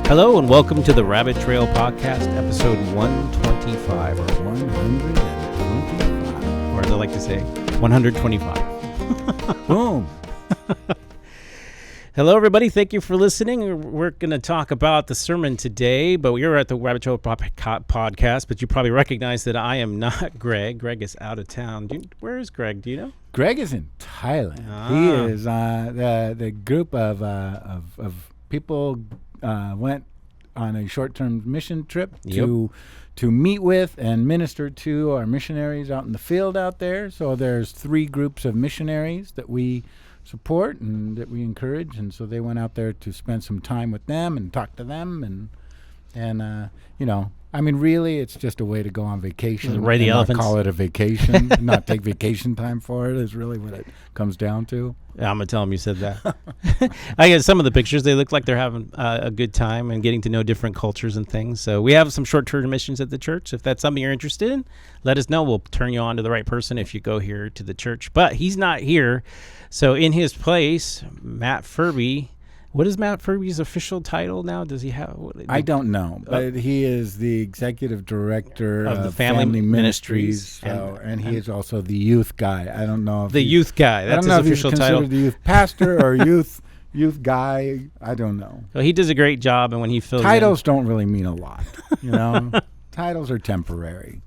Hello and welcome to the Rabbit Trail Podcast, episode 125, or 125. or as I like to say, 125. Boom. Hello, everybody. Thank you for listening. We're going to talk about the sermon today, but we're at the Rabbit Trail Podcast, but you probably recognize that I am not Greg. Greg is out of town. Where is Greg? Do you know? Greg is in Thailand. He is the group of people went on a short-term mission trip to meet with and minister to our missionaries out in the field out there. So there's 3 groups of missionaries that we support and that we encourage, and so they went out there to spend some time with them and talk to them, and you know, I mean, really, it's just a way to go on vacation. Ride the elephants. Not call it a vacation, not take vacation time for it is really what it comes down to. Yeah, I'm going to tell them you said that. I guess some of the pictures, they look like they're having a good time and getting to know different cultures and things. So we have some short-term missions at the church. If that's something you're interested in, let us know. We'll turn you on to the right person if you go here to the church. But he's not here. So in his place, Matt Furby. What is Matt Furby's official title now? Does he have? I don't know, but he is the executive director of the Family Ministries, and he is also the youth guy. I don't know if the youth guy. That's his official title. The youth pastor or youth guy. I don't know. So he does a great job, and when he fills titles don't really mean a lot, you know. Titles are temporary.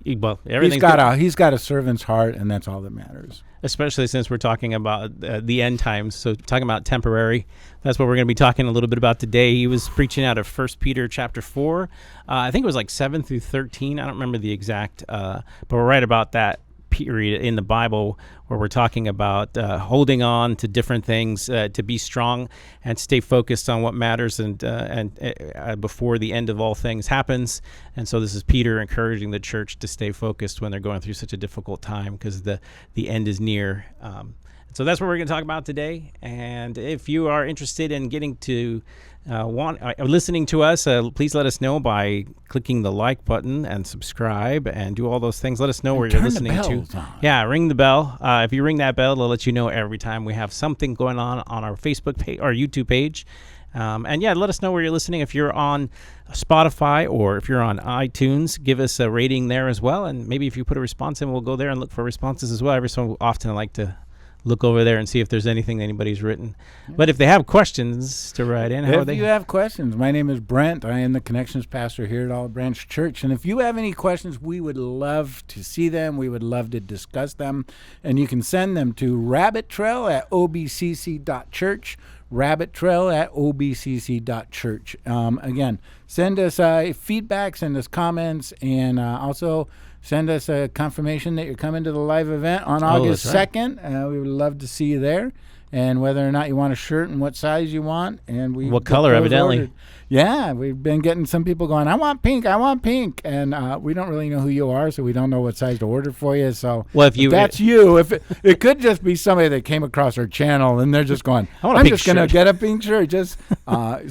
Well, he's got a servant's heart, and that's all that matters. Especially since we're talking about the end times. So talking about temporary, that's what we're going to be talking a little bit about today. He was preaching out of 1 Peter chapter 4. I think it was like 7 through 13. I don't remember the exact, but we're right about that period in the Bible where we're talking about holding on to different things, to be strong and stay focused on what matters and before the end of all things happens. And so this is Peter encouraging the church to stay focused when they're going through such a difficult time because the end is near. So that's what we're going to talk about today. And if you are interested in getting to listening to us, please let us know by clicking the like button and subscribe and do all those things. Let us know where you're listening to. Yeah, ring the bell. If you ring that bell, it'll let you know every time we have something going on our Facebook page or YouTube page. And yeah, let us know where you're listening. If you're on Spotify or if you're on iTunes, give us a rating there as well. And maybe if you put a response in, we'll go there and look for responses as well. Every so often I like to look over there and see if there's anything anybody's written. But if they have questions to write in, if you have questions, my name is Brent. I am the Connections Pastor here at Olive Branch Church. And if you have any questions, we would love to see them. We would love to discuss them. And you can send them to rabbittrail@obcc.church, rabbittrail@obcc.church. Again, send us feedback, send us comments, and also send us a confirmation that you're coming to the live event on August 2nd. We would love to see you there. And whether or not you want a shirt and what size you want. And what color, evidently. Ordered. Yeah, we've been getting some people going, I want pink. And we don't really know who you are, so we don't know what size to order for you. So if that's you, if it could just be somebody that came across our channel and they're just going, I'm just going to get a pink shirt.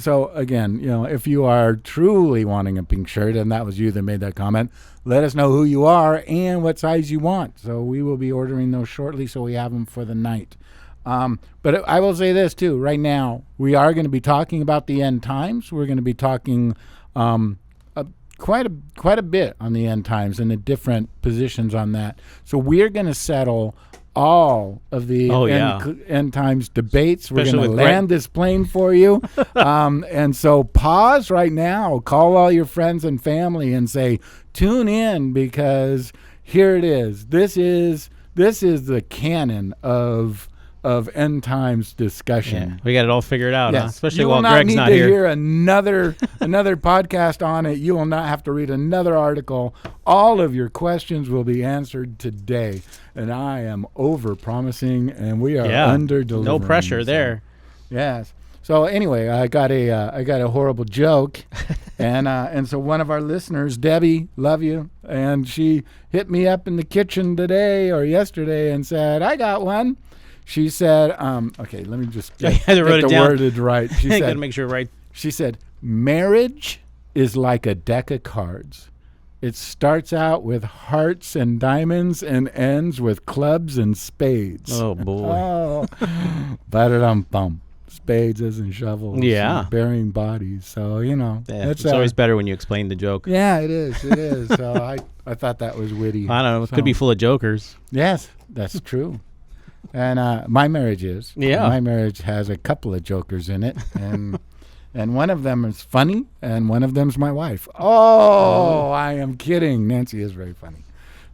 So again, you know, if you are truly wanting a pink shirt, and that was you that made that comment, let us know who you are and what size you want. So we will be ordering those shortly so we have them for the night. But I will say this too, right now, we are going to be talking about the end times. We're going to be talking quite a bit on the end times and the different positions on that. So we're going to settle all of the end times debates. We're going to land this plane for you. And so pause right now, call all your friends and family and say, tune in, because here it is. This is the canon of end times discussion. Yeah, we got it all figured out, yes. Huh? Especially while Greg's not here. You will not need to hear another podcast on it. You will not have to read another article. All of your questions will be answered today. And I am over promising, and we are under delivering. No pressure there. Yes. So anyway, I got a horrible joke, and so one of our listeners, Debbie, love you, and she hit me up in the kitchen today or yesterday and said, I got one. She said, okay, let me just get the worded right. She said, gotta make sure right. She said, marriage is like a deck of cards. It starts out with hearts and diamonds and ends with clubs and spades. Oh, boy. Oh, ba-da-dum-bum. spades and shovels. Yeah. And burying bodies. So, it's always better when you explain the joke. Yeah, it is. It is. So I thought that was witty. I don't know. It could be full of jokers. Yes, that's true. And my marriage is. Yeah. My marriage has a couple of jokers in it. And one of them is funny, and one of them's my wife. Oh, I am kidding. Nancy is very funny.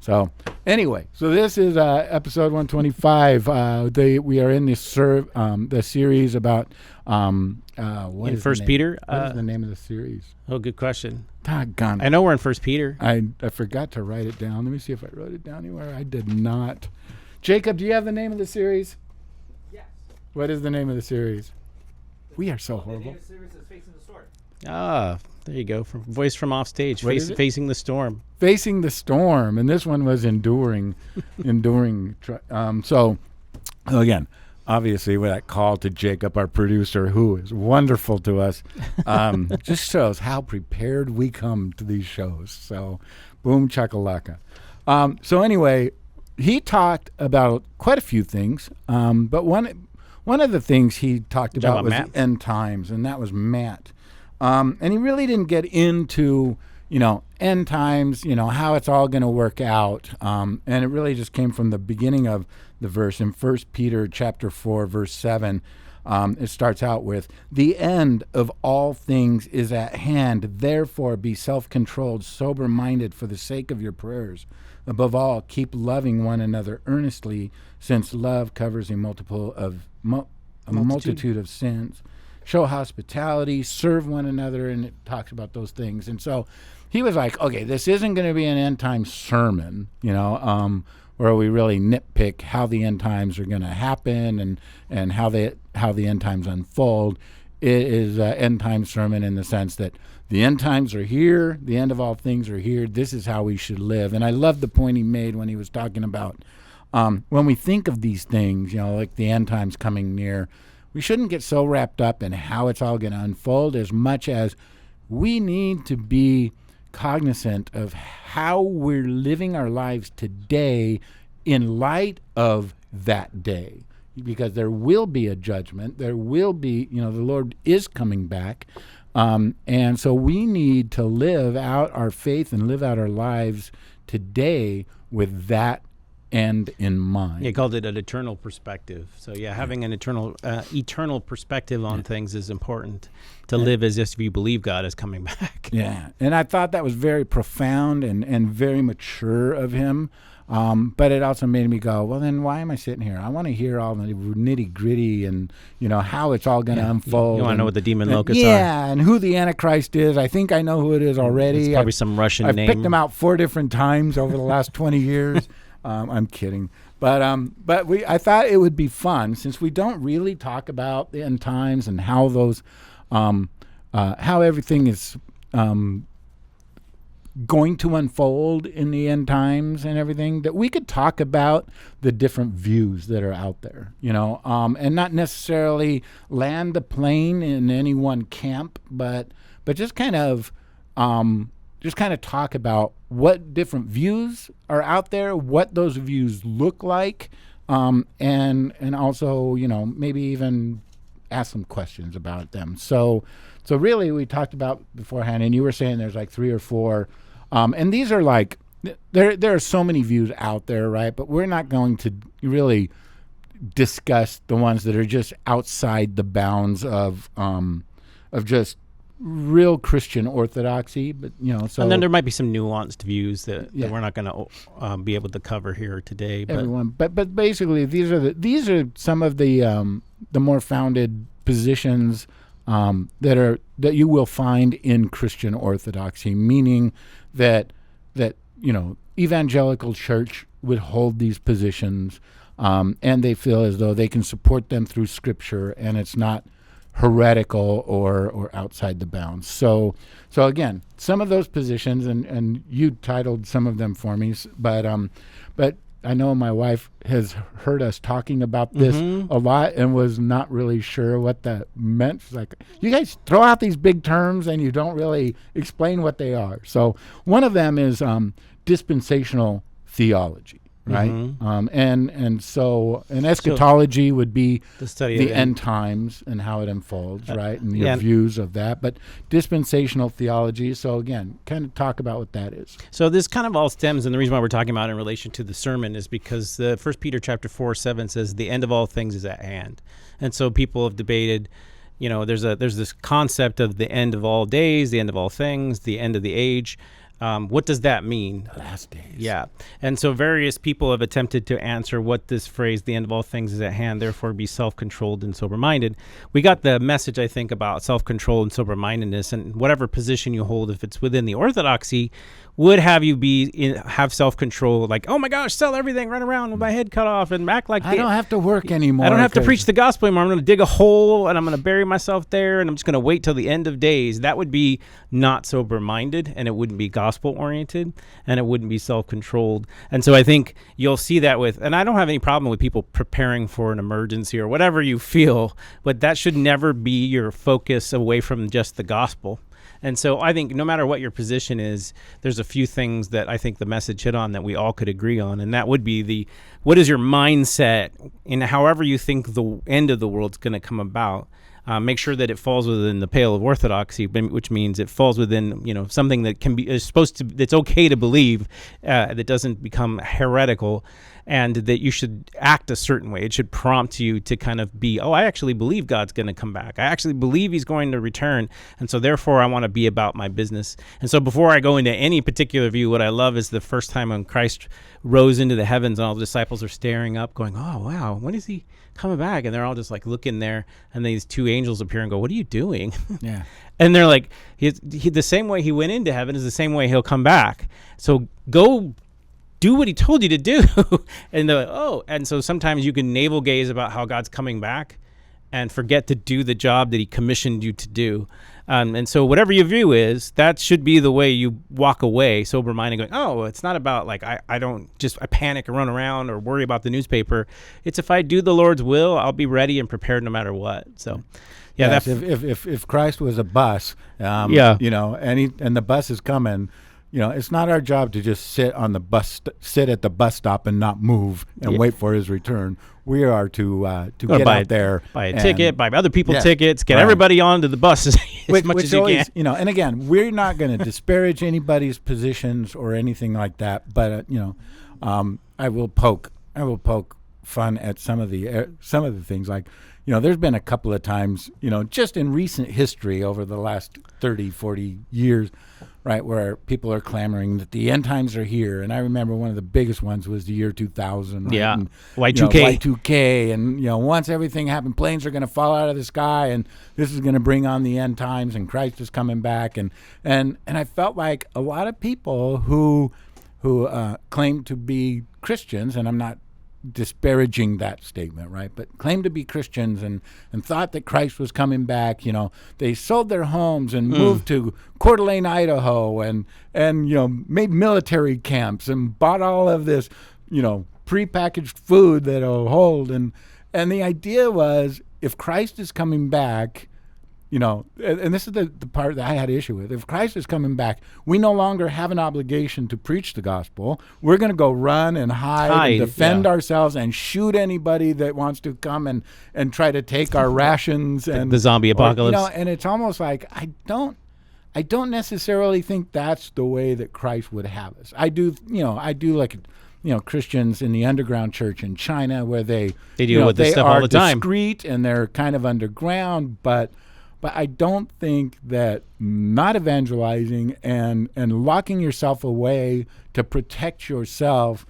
So anyway, this is episode 125. We are in the series about what is First Peter. What is the name of the series? Oh, good question. Doggone. I know we're in First Peter. I forgot to write it down. Let me see if I wrote it down anywhere. I did not. Jacob, do you have the name of the series? Yes. What is the name of the series? We are so horrible. The name of the series is Facing the Storm. There you go. Voice from off stage. Facing the Storm. Facing the Storm, and this one was enduring. So, again, obviously, with that call to Jacob, our producer, who is wonderful to us, just shows how prepared we come to these shows. So, boom chakalaka. So anyway, he talked about quite a few things, but one of the things he talked about was the end times, and that was Matt. And he really didn't get into, end times, how it's all going to work out. And it really just came from the beginning of the verse in 1 Peter chapter 4, verse 7. It starts out with, "The end of all things is at hand. Therefore, be self-controlled, sober-minded for the sake of your prayers. Above all, keep loving one another earnestly, since love covers a multitude of sins. Show hospitality, serve one another," and it talks about those things. And so he was like, okay, this isn't going to be an end time sermon, where we really nitpick how the end times are going to happen and how the end times unfold. It is an end time sermon in the sense that the end times are here, the end of all things are here. This is how we should live. And I love the point he made when he was talking about when we think of these things, like the end times coming near, we shouldn't get so wrapped up in how it's all going to unfold as much as we need to be cognizant of how we're living our lives today in light of that day. Because there will be a judgment. There will be, the Lord is coming back. And so we need to live out our faith and live out our lives today with that end in mind. He called it an eternal perspective. So having an eternal perspective on things is important to live as if you believe God is coming back. Yeah, and I thought that was very profound and very mature of him. But it also made me go, well, then why am I sitting here? I want to hear all the nitty gritty and, how it's all going to unfold. You want to know what the demon locusts are? Yeah, and who the Antichrist is. I think I know who it is already. It's probably some Russian name. I've picked them out 4 different times over the last 20 years. I'm kidding. But I thought it would be fun, since we don't really talk about the end times and how those, how everything is going to unfold in the end times and everything, that we could talk about the different views that are out there, and not necessarily land the plane in any one camp, but just kind of talk about what different views are out there, what those views look like, and also, maybe even ask some questions about them. So really, we talked about beforehand, and you were saying there's like 3 or 4, and these are like, there are so many views out there, right? But we're not going to really discuss the ones that are just outside the bounds of just real Christian orthodoxy, but so. And then there might be some nuanced views that we're not going to be able to cover here today. But basically, these are some of the more founded positions that you will find in Christian orthodoxy, meaning that evangelical church would hold these positions, and they feel as though they can support them through Scripture, and it's not heretical or outside the bounds. So again, some of those positions, and you titled some of them for me, but I know my wife has heard us talking about this a lot and was not really sure what that meant. She's like, you guys throw out these big terms and you don't really explain what they are. So one of them is dispensational theology, right? And so an eschatology would be the study the of end times and how it unfolds, right? And your views of that. But dispensational theology, so again, kind of talk about what that is. So this kind of all stems, and the reason why we're talking about it in relation to the sermon is because the 1 Peter chapter 4:7 says the end of all things is at hand. And so people have debated, there's this concept of the end of all days, the end of all things, the end of the age. What does that mean? The last days. Yeah. And so various people have attempted to answer what this phrase, the end of all things is at hand, therefore be self-controlled and sober-minded. We got the message, I think, about self-control and sober-mindedness, and whatever position you hold, if it's within the orthodoxy, would have you have self-control, like, oh my gosh, sell everything, run around with my head cut off and act like I don't have to work anymore. I don't have to preach the gospel anymore. I'm going to dig a hole and I'm going to bury myself there and I'm just going to wait till the end of days. That would be not sober-minded, and it wouldn't be gospel-oriented, and it wouldn't be self-controlled. And so I think you'll see that and I don't have any problem with people preparing for an emergency or whatever you feel, but that should never be your focus away from just the gospel. And so I think no matter what your position is, there's a few things that I think the message hit on that we all could agree on. And that would be what is your mindset in however you think the end of the world's going to come about. Make sure that it falls within the pale of orthodoxy, which means it falls within, something that that's okay to believe, that doesn't become heretical, and that you should act a certain way. It should prompt you to kind of be, I actually believe God's going to come back. I actually believe he's going to return. And so therefore I want to be about my business. And so before I go into any particular view, what I love is the first time when Christ rose into the heavens and all the disciples are staring up going, oh, wow, when is he coming back? And they're all just like looking there, and these two angels appear and go, what are you doing? Yeah. And they're like, the same way he went into heaven is the same way he'll come back. So go do what he told you to do. And they're like, oh. And so sometimes you can navel gaze about how God's coming back and forget to do the job that he commissioned you to do. And so whatever your view is, that should be the way you walk away sober-minded, going, oh, it's not about like I panic and run around or worry about the newspaper. It's if I do the Lord's will, I'll be ready and prepared no matter what. So yes, if Christ was a bus, and the bus is coming, it's not our job to just sit at the bus stop and not move and wait for his return. We are to get out there, buy a ticket, buy other people tickets, get everybody onto the bus as much as you can. And again, we're not going to disparage anybody's positions or anything like that. But I will poke fun at some of the things, like there's been a couple of times just in recent history over the last 30, 40 years, right, where people are clamoring that the end times are here. And I remember one of the biggest ones was the year 2000. Right? Yeah, and, Y2K. Y2K. And, once everything happened, planes are going to fall out of the sky, and this is going to bring on the end times, and Christ is coming back. And I felt like a lot of people who claim to be Christians, and I'm not disparaging that statement, right, but claimed to be Christians and thought that Christ was coming back. They sold their homes and moved to Coeur d'Alene, Idaho, and made military camps and bought all of this prepackaged food that'll hold, and the idea was, if Christ is coming back, and this is the part that I had issue with. If Christ is coming back, we no longer have an obligation to preach the gospel. We're going to go run and hide and defend ourselves and shoot anybody that wants to come and try to take our rations. And the zombie apocalypse. And it's almost like I don't necessarily think that's the way that Christ would have us. I do like Christians in the underground church in China, where they deal with this stuff all the time. Discreet and they're kind of underground, but I don't think that not evangelizing and locking yourself away to protect yourself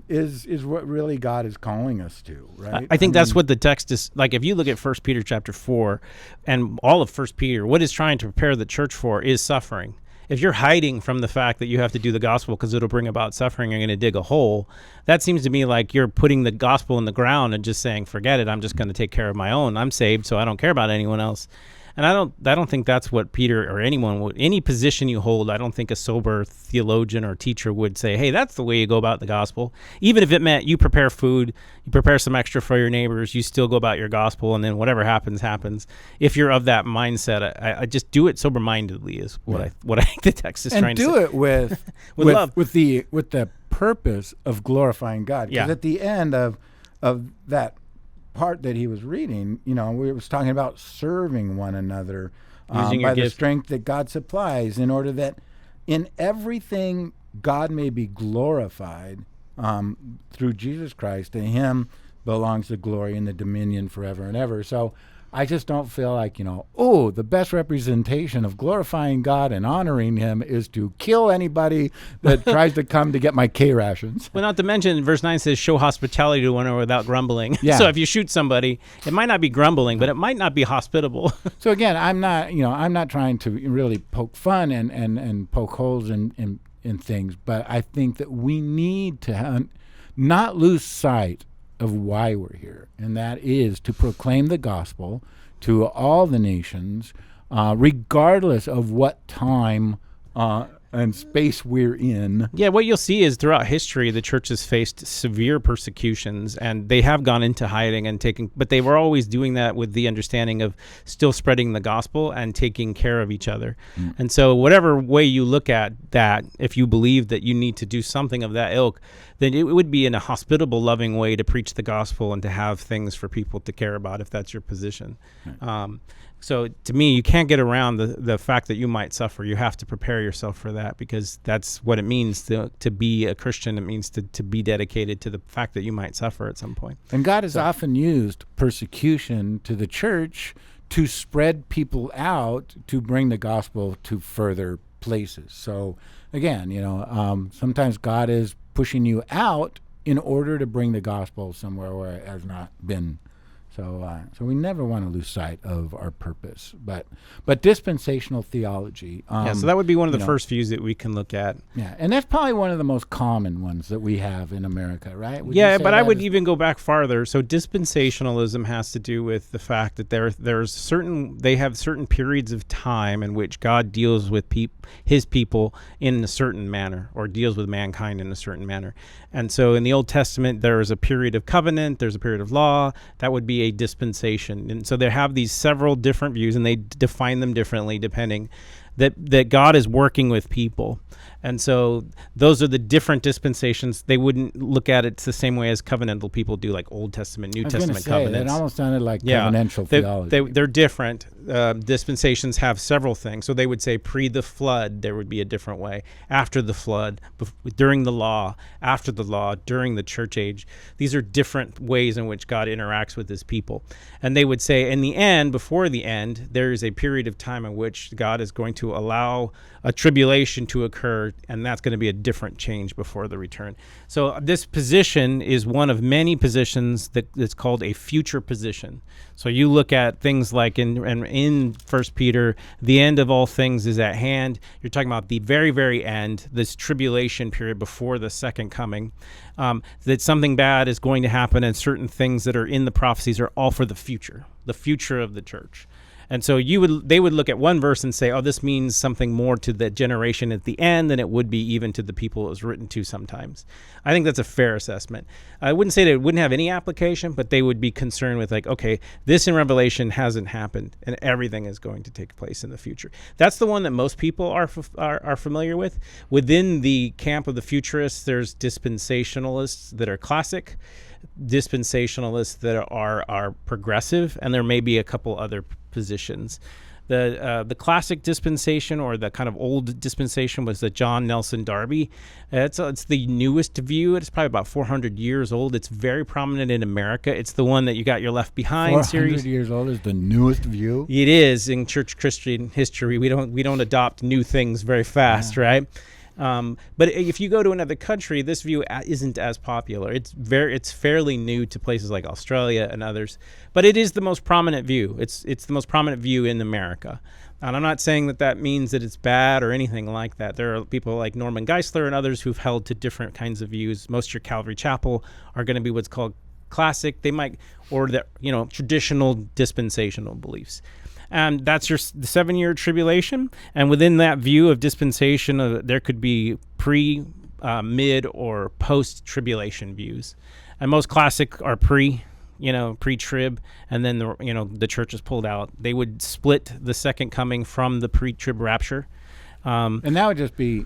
is what really God is calling us to, right? I think that's what the text is like. If you look at 1 Peter chapter 4 and all of 1 Peter, what it's trying to prepare the church for is suffering. If you're hiding from the fact that you have to do the gospel because it'll bring about suffering, you're going to dig a hole, that seems to me like you're putting the gospel in the ground and just saying, forget it, I'm just going to take care of my own. I'm saved, so I don't care about anyone else. And I don't think that's what Peter or anyone would, any position you hold, I don't think a sober theologian or teacher would say, hey, that's the way you go about the gospel. Even if it meant you prepare food, you prepare some extra for your neighbors, you still go about your gospel, and then whatever happens, happens. If you're of that mindset, I just do it sober-mindedly is what I think the text is trying to say. And do it with love. with the purpose of glorifying God. Because Yeah. at the end of that part that he was reading, we was talking about serving one another Using your by the gift. strength that God supplies, in order that in everything God may be glorified through Jesus Christ. To him belongs the glory and the dominion forever and ever. So I just don't feel like, the best representation of glorifying God and honoring him is to kill anybody that tries to come to get my K rations. Well, not to mention, verse 9 says, show hospitality to one another without grumbling. Yeah. So if you shoot somebody, it might not be grumbling, but it might not be hospitable. So again, I'm not trying to really poke fun and poke holes in things, but I think that we need to not lose sight of why we're here, and that is to proclaim the gospel to all the nations, regardless of what time and space we're in. Yeah, what you'll see is throughout history, the church has faced severe persecutions, and they have gone into hiding and but they were always doing that with the understanding of still spreading the gospel and taking care of each other. And so whatever way you look at that, if you believe that you need to do something of that ilk, then it would be in a hospitable, loving way to preach the gospel and to have things for people to care about if that's your position. So to me, you can't get around the fact that you might suffer. You have to prepare yourself for that, because that's what it means to be a Christian. It means to be dedicated to the fact that you might suffer at some point. And God has often used persecution to the church to spread people out, to bring the gospel to further places. So again, sometimes God is pushing you out in order to bring the gospel somewhere where it has not been. So we never want to lose sight of our purpose. But dispensational theology. So that would be one of the first views that we can look at. Yeah, and that's probably one of the most common ones that we have in America, right? Yeah, but I would even go back farther. So dispensationalism has to do with the fact that they have certain periods of time in which God deals with his people in a certain manner, or deals with mankind in a certain manner. And so in the Old Testament, there is a period of covenant, there's a period of law. That would be a dispensation. And so they have these several different views, and they define them differently depending that God is working with people. And so those are the different dispensations. They wouldn't look at it the same way as covenantal people do, like Old Testament, New Testament covenants. It almost sounded like covenantal theology. They're different. Dispensations have several things. So they would say pre the flood, there would be a different way. After the flood, during the law, after the law, during the church age. These are different ways in which God interacts with his people. And they would say in the end, before the end, there is a period of time in which God is going to allow a tribulation to occur, and that's going to be a different change before the return. So this position is one of many positions that's called a future position. So you look at things like in 1 Peter, the end of all things is at hand. You're talking about the very, very end, this tribulation period before the second coming, that something bad is going to happen, and certain things that are in the prophecies are all for the future of the church. And so they would look at one verse and say, oh, this means something more to the generation at the end than it would be even to the people it was written to sometimes. I think that's a fair assessment. I wouldn't say that it wouldn't have any application, but they would be concerned with like, okay, this in Revelation hasn't happened, and everything is going to take place in the future. That's the one that most people are familiar with. Within the camp of the futurists, there's dispensationalists that are classic, dispensationalists that are progressive, and there may be a couple other positions. The classic dispensation, or the kind of old dispensation, was the John Nelson Darby. It's the newest view. It's probably about 400 years old. It's very prominent in America. It's the one that you got your Left Behind series. 400 years old is the newest view? It is in church Christian history. We don't adopt new things very fast, right? But if you go to another country, this view isn't as popular. It's fairly new to places like Australia and others, but it is the most prominent view. It's the most prominent view in America. And I'm not saying that means that it's bad or anything like that. There are people like Norman Geisler and others who've held to different kinds of views. Most of your Calvary Chapel are going to be what's called classic. They might, or the traditional dispensational beliefs. And that's the 7-year tribulation. And within that view of dispensation, there could be mid, or post-tribulation views. And most classic are pre-trib, and then the church is pulled out. They would split the second coming from the pre-trib rapture. And that would just be,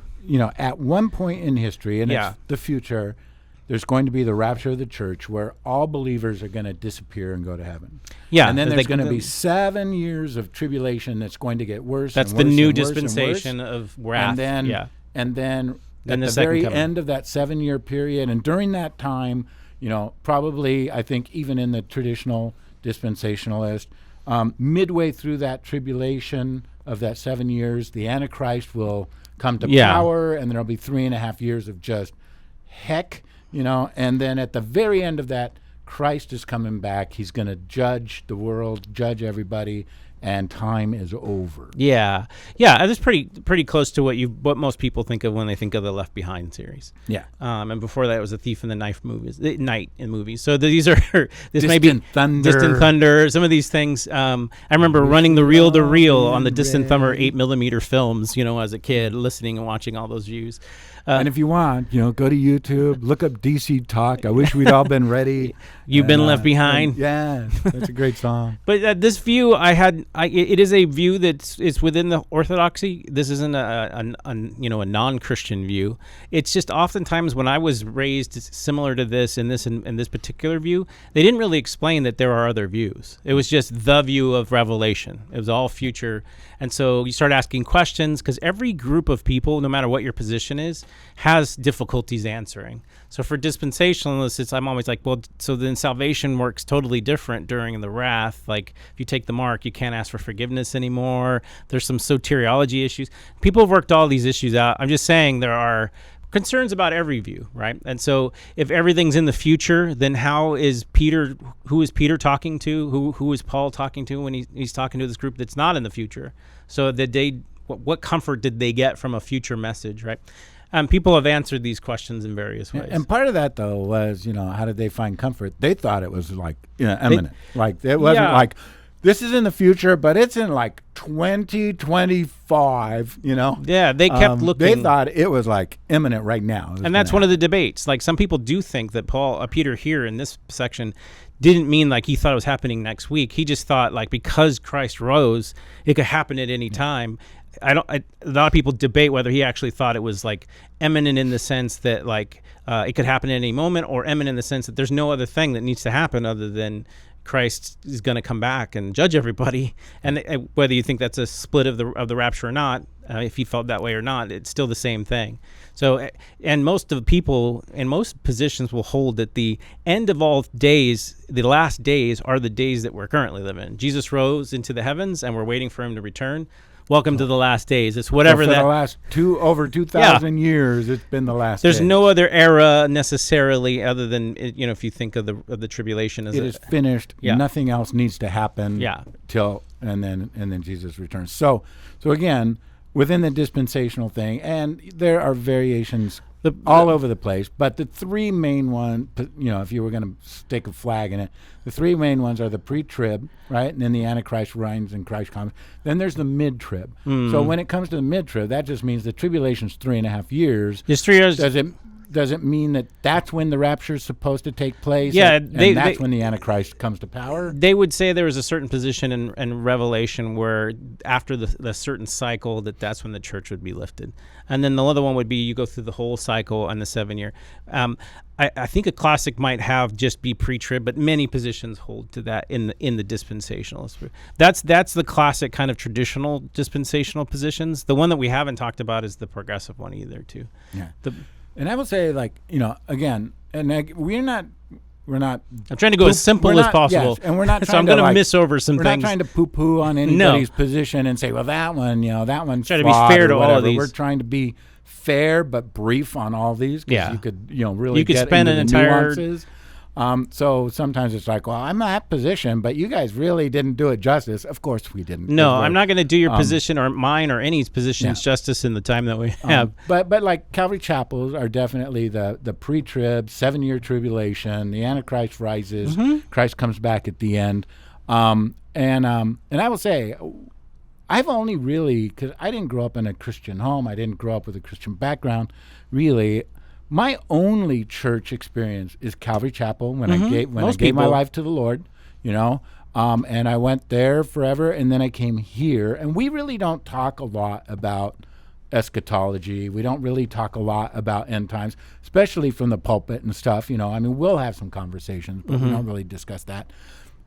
at one point in history, and it's the future, there's going to be the rapture of the church where all believers are going to disappear and go to heaven. Yeah. And then there's going to be 7 years of tribulation that's going to get worse. That's and worse the new and worse dispensation and worse. of wrath. And then at the very end of that 7-year period, and during that time, probably, I think even in the traditional dispensationalist, midway through that tribulation of that 7 years, the Antichrist will come to power, and there'll be 3.5 years of just heck, and then at the very end of that, Christ is coming back. He's going to judge the world, judge everybody, and time is over. Yeah, that's pretty close to what most people think of when they think of the Left Behind series. Yeah. And before that, it was the Thief and the Knife movies, Night in movies. So these are Distant Thunder. Distant Thunder. Some of these things. I remember running the reel to reel on the Distant Thunder 8mm films. As a kid, listening and watching all those views. And if you want, go to YouTube, look up DC Talk. I wish we'd all been ready. You've been left behind. Yeah, that's a great song. But this view, it is a view it's within the orthodoxy. This isn't a non-Christian view. It's just oftentimes when I was raised similar to this in this particular view, they didn't really explain that there are other views. It was just the view of Revelation. It was all future. And so you start asking questions because every group of people, no matter what your position is, has difficulties answering. So for dispensationalists, I'm always like, well, so then salvation works totally different during the wrath. Like if you take the mark, you can't ask for forgiveness anymore. There's some soteriology issues. People have worked all these issues out. I'm just saying there are concerns about every view, right? And so if everything's in the future, then who is Peter talking to? Who is Paul talking to when he's talking to this group that's not in the future? So what comfort did they get from a future message, right? People have answered these questions in various ways. And part of that, though, was, how did they find comfort? They thought it was like imminent. It wasn't like, this is in the future, but it's in like 2025, Yeah, they kept looking. They thought it was like imminent right now. And that's one of the debates. Like some people do think that Peter here in this section didn't mean like he thought it was happening next week. He just thought like because Christ rose, it could happen at any time. A lot of people debate whether he actually thought it was like imminent in the sense that like it could happen at any moment, or imminent in the sense that there's no other thing that needs to happen other than Christ is going to come back and judge everybody. And whether you think that's a split of the rapture or not, if he felt that way or not, it's still the same thing. So, and most of the people in most positions will hold that the end of all days, the last days, are the days that we're currently living in. Jesus rose into the heavens, and we're waiting for him to return. Welcome to the last days. It's whatever for that. The last over 2,000 years, it's been the last. There's days. no other era necessarily, other than if you think of the tribulation as it is finished. Yeah. Nothing else needs to happen. Yeah. Till and then Jesus returns. So again, within the dispensational thing, and there are variations all over the place, but the three main ones, if you were going to stick a flag in it, the three main ones are the pre-trib, right? And then the Antichrist reigns and Christ comes. Then there's the mid-trib. So when it comes to the mid-trib, that just means the tribulation's 3.5 years. Just 3 years. Does it mean that that's when the rapture is supposed to take place? Yeah, and that's when the Antichrist comes to power? They would say there was a certain position in Revelation where after the certain cycle that's when the church would be lifted. And then the other one would be you go through the whole cycle on the 7-year. I think a classic might have just be pre-trib, but many positions hold to that in the dispensationalist. That's the classic kind of traditional dispensational positions. The one that we haven't talked about is the progressive one either, too. Yeah. And I will say, like, again, and we're not. I'm trying to go as simple as possible. Yes, and we're not. So I'm going to miss over some things. We're not trying to poo-poo on anybody's position and say, well, that one's trying to be fair to all of these. We're trying to be fair but brief on all these. Yeah. You could, really you could get spend into an the entire nuances. So sometimes it's like, well, I'm in that position, but you guys really didn't do it justice. Of course we didn't. No, I'm not going to do your position or mine or any positions justice in the time that we have. But like Calvary Chapels are definitely the pre-trib, 7-year tribulation. The Antichrist rises. Christ comes back at the end. And I will say, I've only really, because I didn't grow up in a Christian home, I didn't grow up with a Christian background, really. My only church experience is Calvary Chapel when I gave my life to the Lord, and I went there forever, and then I came here, and we really don't talk a lot about eschatology. We don't really talk a lot about end times, especially from the pulpit and stuff. We'll have some conversations, but we don't really discuss that.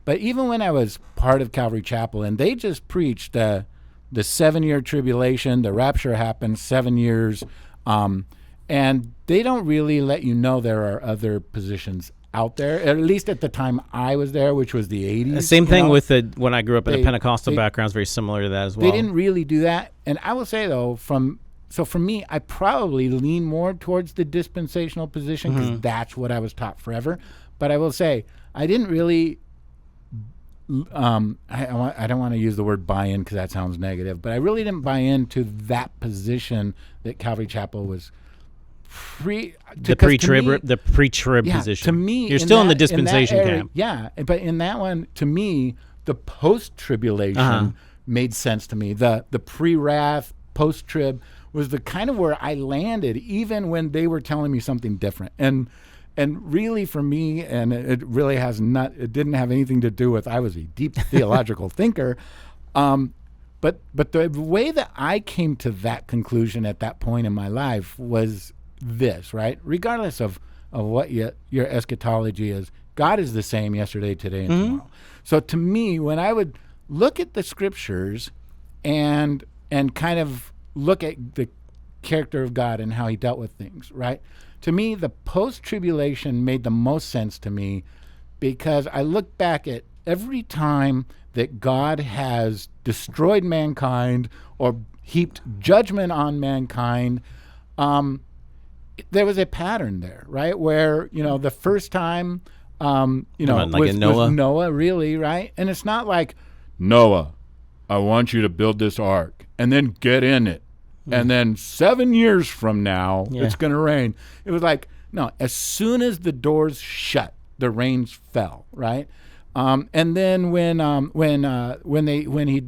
But even when I was part of Calvary Chapel, and they just preached the 7-year tribulation, the rapture happens 7 years, and they don't really let you know there are other positions out there, at least at the time I was there, which was the 80s. Same thing with when I grew up in a Pentecostal background, is very similar to that as well. They didn't really do that. And I will say, though, for me, I probably lean more towards the dispensational position because that's what I was taught forever. But I will say, I didn't really, I don't want to use the word buy-in because that sounds negative, but I really didn't buy into that position that Calvary Chapel was the pre-trib position. To me, you're still in the dispensation camp. Yeah, but in that one, to me, the post-tribulation made sense to me. The pre-wrath, post-trib was the kind of where I landed, even when they were telling me something different. And really, for me, and it really it didn't have anything to do with I was a deep theological thinker. But the way that I came to that conclusion at that point in my life was this, right? Regardless of what your eschatology is, God is the same yesterday, today, and tomorrow. So to me, when I would look at the scriptures and kind of look at the character of God and how he dealt with things, right? To me, the post-tribulation made the most sense to me because I look back at every time that God has destroyed mankind or heaped judgment on mankind, there was a pattern there, right? Where, the first time, was Noah, really, right? And it's not like, Noah, I want you to build this ark and then get in it. And then 7 years from now, it's going to rain. It was like, no, as soon as the doors shut, the rains fell, right? And then when he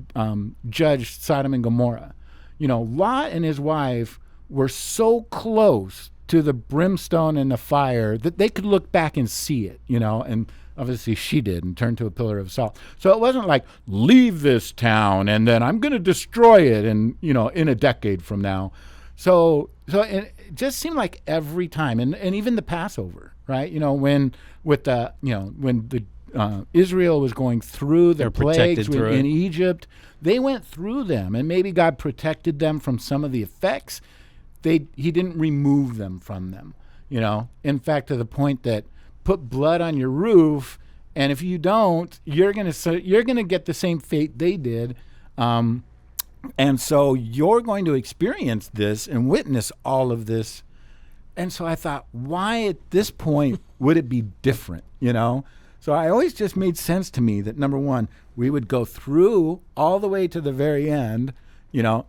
judged Sodom and Gomorrah, Lot and his wife were so close to the brimstone and the fire that they could look back and see it, and obviously she did and turned to a pillar of salt. So it wasn't like, leave this town and then I'm going to destroy it in a decade from now. So it just seemed like every time, and even the Passover, right? When Israel was going through the plagues in Egypt, they went through them, and maybe God protected them from some of the effects. He didn't remove them from them, In fact, to the point that put blood on your roof, and if you don't, you're gonna get the same fate they did, and so you're going to experience this and witness all of this. And so I thought, why at this point would it be different? So I always just made sense to me that, number one, we would go through all the way to the very end,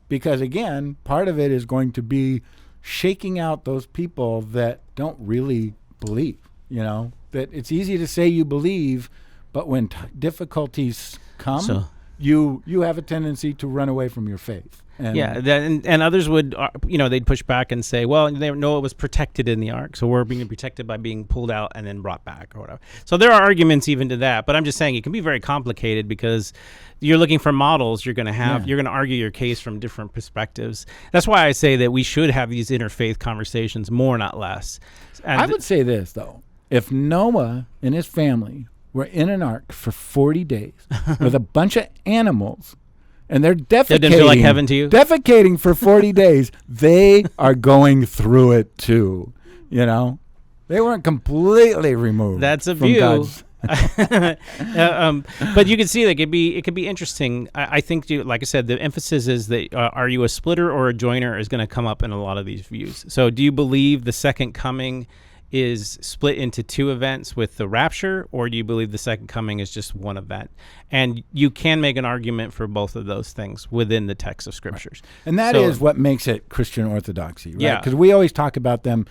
because again, part of it is going to be shaking out those people that don't really believe, that it's easy to say you believe, but when difficulties come, you have a tendency to run away from your faith. And others would, they'd push back and say, well, Noah was protected in the ark, so we're being protected by being pulled out and then brought back or whatever. So there are arguments even to that, but I'm just saying it can be very complicated because you're looking for models. You're going to argue your case from different perspectives. That's why I say that we should have these interfaith conversations more, not less. And I would say this, though. If Noah and his family were in an ark for 40 days with a bunch of animals, and they're defecating. That didn't feel like heaven to you? Defecating for 40 days. They are going through it too. They weren't completely removed. That's a view. But you can see that it could be interesting. I think, like I said, the emphasis is that are you a splitter or a joiner is going to come up in a lot of these views. So do you believe the second coming is split into two events with the rapture, or do you believe the second coming is just one event? And you can make an argument for both of those things within the text of scriptures. Right. And that is what makes it Christian orthodoxy, right? Yeah. Because we always talk about them,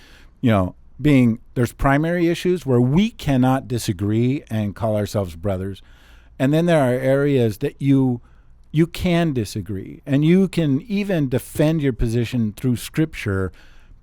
being, there's primary issues where we cannot disagree and call ourselves brothers. And then there are areas that you can disagree, and you can even defend your position through Scripture.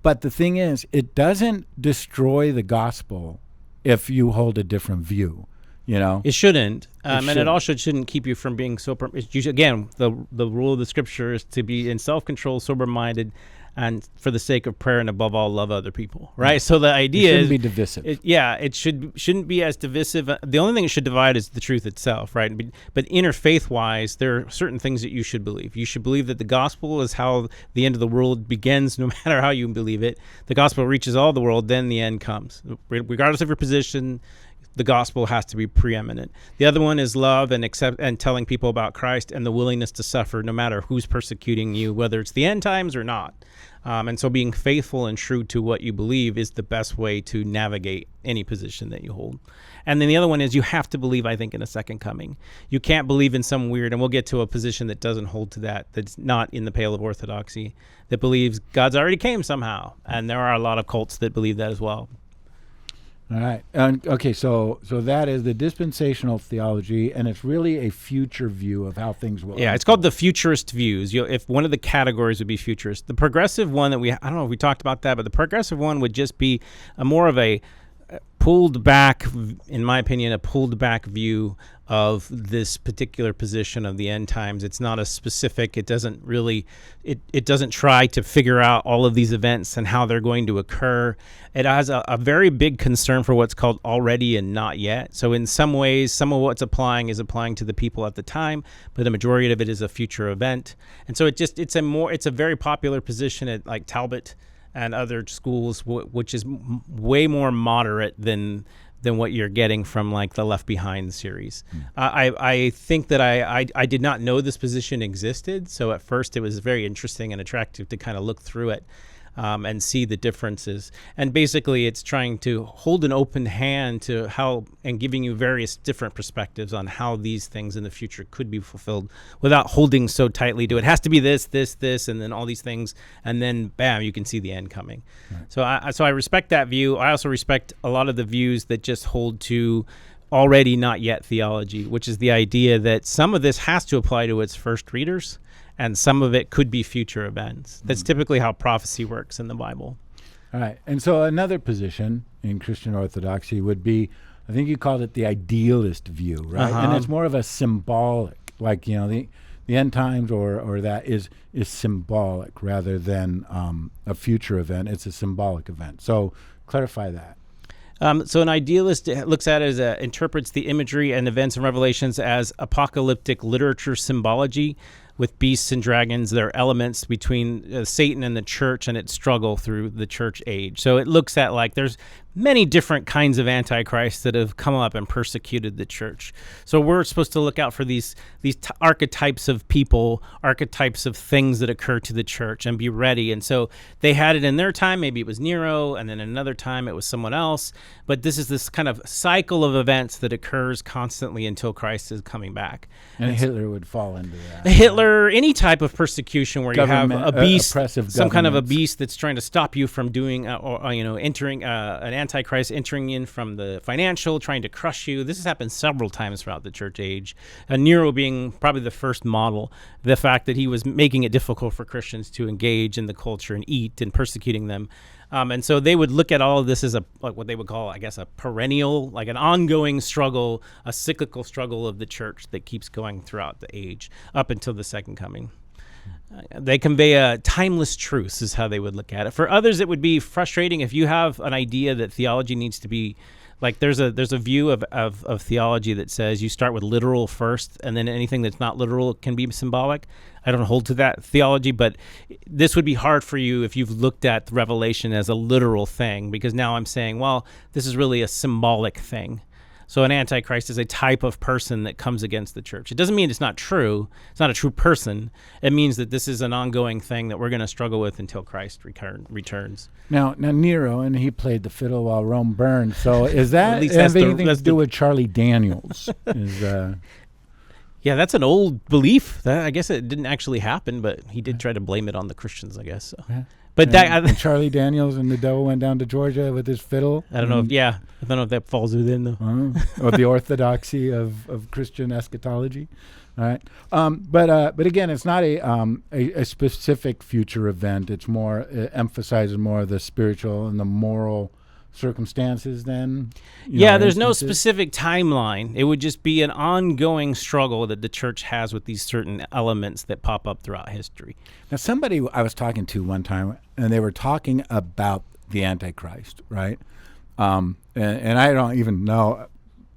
But the thing is, it doesn't destroy the gospel if you hold a different view. It shouldn't, and it also shouldn't keep you from being sober. Again, the rule of the Scripture is to be in self-control, sober-minded, and for the sake of prayer, and above all, love other people. Right. So the idea shouldn't be divisive. It shouldn't be as divisive. The only thing it should divide is the truth itself. Right. But interfaith-wise, there are certain things that you should believe. You should believe that the gospel is how the end of the world begins, no matter how you believe it. The gospel reaches all the world, then the end comes, regardless of your position. The gospel has to be preeminent. The other one is love and telling people about Christ, and the willingness to suffer no matter who's persecuting you, whether it's the end times or not. And so being faithful and true to what you believe is the best way to navigate any position that you hold. And then the other one is you have to believe, I think, in a second coming. You can't believe in some weird, and we'll get to a position that doesn't hold to that's not in the pale of orthodoxy, that believes God's already came somehow. And there are a lot of cults that believe that as well. All right. Okay, so that is the dispensational theology, and it's really a future view of how things will. Yeah, it's called the futurist views. If one of the categories would be futurist, the progressive one I don't know if we talked about that, but the progressive one would just be more of a pulled back, in my opinion, a pulled back view of this particular position of the end times. It's not as specific. It doesn't really, it doesn't try to figure out all of these events and how they're going to occur. It has a very big concern for what's called already and not yet. So in some ways, some of what's applying is applying to the people at the time, but the majority of it is a future event. And so it's a very popular position at like Talbot and other schools, which is way more moderate than what you're getting from like the Left Behind series. I think that I did not know this position existed, so at first it was very interesting and attractive to kind of look through it and see the differences. And basically it's trying to hold an open hand to how, and giving you various different perspectives on how these things in the future could be fulfilled without holding so tightly to it. It has to be this, and then all these things, and then bam, you can see the end coming. Right. So I respect that view. I also respect a lot of the views that just hold to already not yet theology, which is the idea that some of this has to apply to its first readers, and some of it could be future events. That's typically how prophecy works in the Bible. All right. And so another position in Christian Orthodoxy would be, I think you called it the idealist view, right? And it's more of a symbolic, like, the end times or that is symbolic rather than a future event. It's a symbolic event. So clarify that. So an idealist looks at it as interprets the imagery and events and revelations as apocalyptic literature symbology, with beasts and dragons. There are elements between Satan and the church and its struggle through the church age. So it looks at like there's many different kinds of antichrists that have come up and persecuted the church. So we're supposed to look out for these archetypes of people, archetypes of things that occur to the church, and be ready. And so they had it in their time. Maybe it was Nero, and then another time it was someone else. But this is this kind of cycle of events that occurs constantly until Christ is coming back. And Hitler would fall into that. Hitler, any type of persecution where you have a beast, some kind of a beast that's trying to stop you from doing, entering an antichrist, entering in from the financial, trying to crush you. This has happened several times throughout the church age. Nero being probably the first model, the fact that he was making it difficult for Christians to engage in the culture and eat, and persecuting them. And so they would look at all of this as what they would call, I guess, a perennial, like an ongoing struggle, a cyclical struggle of the church that keeps going throughout the age up until the second coming. They convey a timeless truth is how they would look at it. For others, it would be frustrating if you have an idea that theology needs to be like there's a view of theology that says you start with literal first, and then anything that's not literal can be symbolic. I don't hold to that theology, but this would be hard for you if you've looked at Revelation as a literal thing, because now I'm saying, well, this is really a symbolic thing. So an antichrist is a type of person that comes against the church. It doesn't mean it's not true. It's not a true person. It means that this is an ongoing thing that we're going to struggle with until Christ returns. Now Nero, and he played the fiddle while Rome burned. So is that anything to do with Charlie Daniels? Yeah, that's an old belief. I guess it didn't actually happen, but he did try to blame it on the Christians, I guess. So. Yeah. But and Charlie Daniels and the Devil Went Down to Georgia with his fiddle. I don't know if that falls within though. Or the orthodoxy of Christian eschatology. All right. But again, it's not a specific future event. It's more, it emphasizes more of the spiritual and the moral circumstances then. There's no specific timeline. It would just be an ongoing struggle that the church has with these certain elements that pop up throughout history. Now, somebody I was talking to one time, and they were talking about the Antichrist, right? And I don't even know.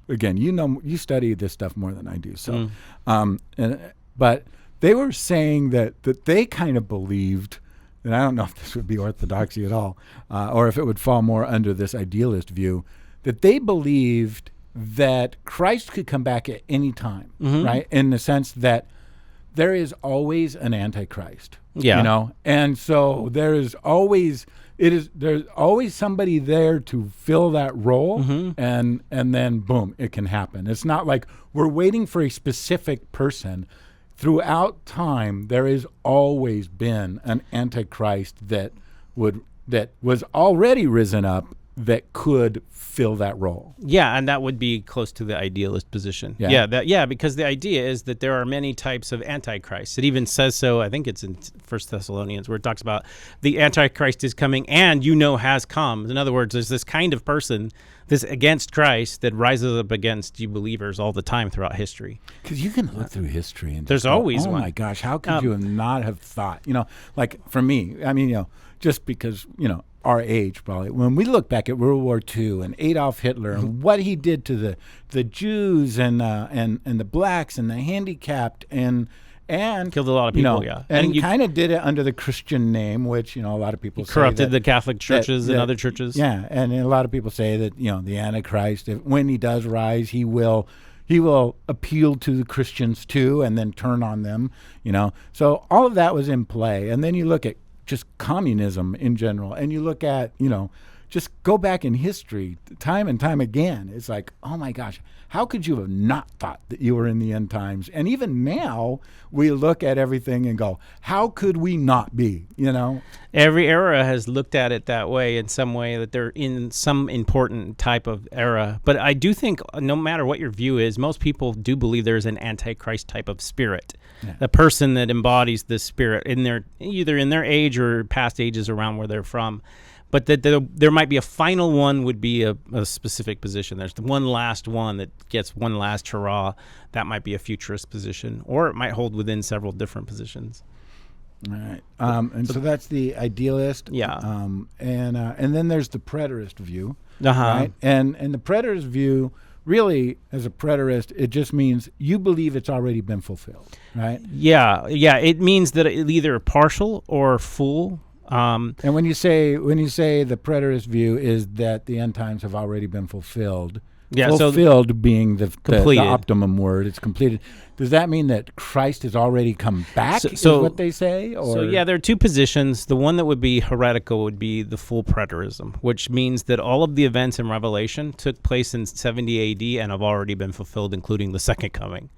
Again, you study this stuff more than I do. So, but they were saying that they kind of believed, and I don't know if this would be orthodoxy at all, or if it would fall more under this idealist view, that they believed that Christ could come back at any time, right? In the sense that there is always an Antichrist, and so there's always somebody there to fill that role, and then boom, it can happen. It's not like we're waiting for a specific person. Throughout time, there has always been an Antichrist that was already risen up that could fill that role. Yeah, and that would be close to the idealist position. Yeah, because the idea is that there are many types of Antichrists. It even says so, I think it's in 1 Thessalonians, where it talks about the Antichrist is coming and has come. In other words, there's this kind of person, this against Christ, that rises up against you believers all the time throughout history. Because you can look through history and there's always one. Oh my gosh, how could you not have thought? Like for me, I mean, just because, our age probably, when we look back at World War II and Adolf Hitler and what he did to the Jews and the blacks and the handicapped and killed a lot of people, and he kind of did it under the Christian name, which a lot of people corrupted the Catholic churches and other churches. Yeah, and a lot of people say that the Antichrist, when he does rise, he will appeal to the Christians too, and then turn on them. So all of that was in play, and then you look at just communism in general, and you look at just go back in history time and time again. It's like, oh my gosh, how could you have not thought that you were in the end times? And even now we look at everything and go, how could we not be? Every era has looked at it that way, in some way, that they're in some important type of era. But I do think no matter what your view is, most people do believe there's an Antichrist type of spirit. Yeah. The person that embodies this spirit either in their age or past ages around where they're from. But that there might be a final one, would be a specific position. There's the one last one that gets one last hurrah. That might be a futurist position, or it might hold within several different positions. All right. So that's the idealist. Yeah. And then there's the preterist view. Right? And the preterist view, really, as a preterist, it just means you believe it's already been fulfilled, right? Yeah. It means that it's either partial or full. And when you say the preterist view is that the end times have already been fulfilled, fulfilled being the optimum word, it's completed. Does that mean that Christ has already come back? Is what they say? Or? So there are two positions. The one that would be heretical would be the full preterism, which means that all of the events in Revelation took place in 70 AD and have already been fulfilled, including the second coming.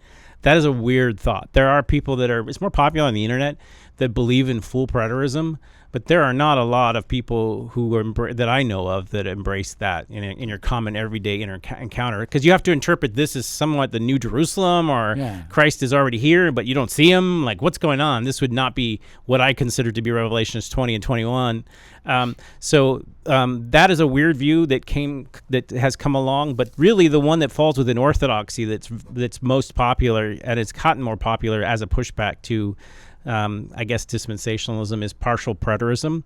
That is a weird thought. There are people it's more popular on the internet that believe in full preterism, but there are not a lot of people that I know of that embrace that in your common everyday encounter, because you have to interpret this as somewhat the New Jerusalem, or Christ is already here, but you don't see him. Like, what's going on? This would not be what I consider to be Revelations 20 and 21. That is a weird view that has come along, but really the one that falls within orthodoxy that's most popular, and it's gotten more popular as a pushback to I guess dispensationalism, is partial preterism.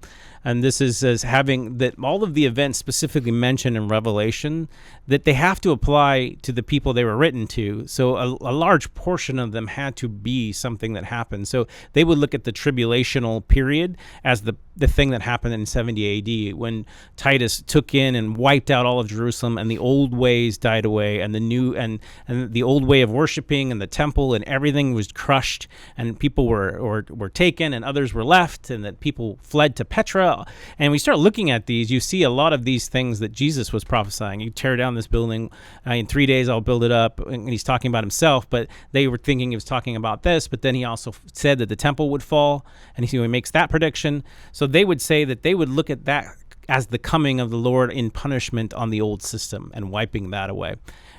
And this is as having that all of the events specifically mentioned in Revelation, that they have to apply to the people they were written to. So a large portion of them had to be something that happened. So they would look at the tribulational period as the thing that happened in 70 AD, when Titus took in and wiped out all of Jerusalem, and the old ways died away, and the new and the old way of worshiping and the temple and everything was crushed, and people were taken and others were left, and that people fled to Petra. And we start looking at these, you see a lot of these things that Jesus was prophesying. You tear down this building, in 3 days I'll build it up, and he's talking about himself, but they were thinking he was talking about this. But then he also said that the temple would fall, and he makes that prediction. So So they would say that they would look at that as the coming of the Lord in punishment on the old system and wiping that away.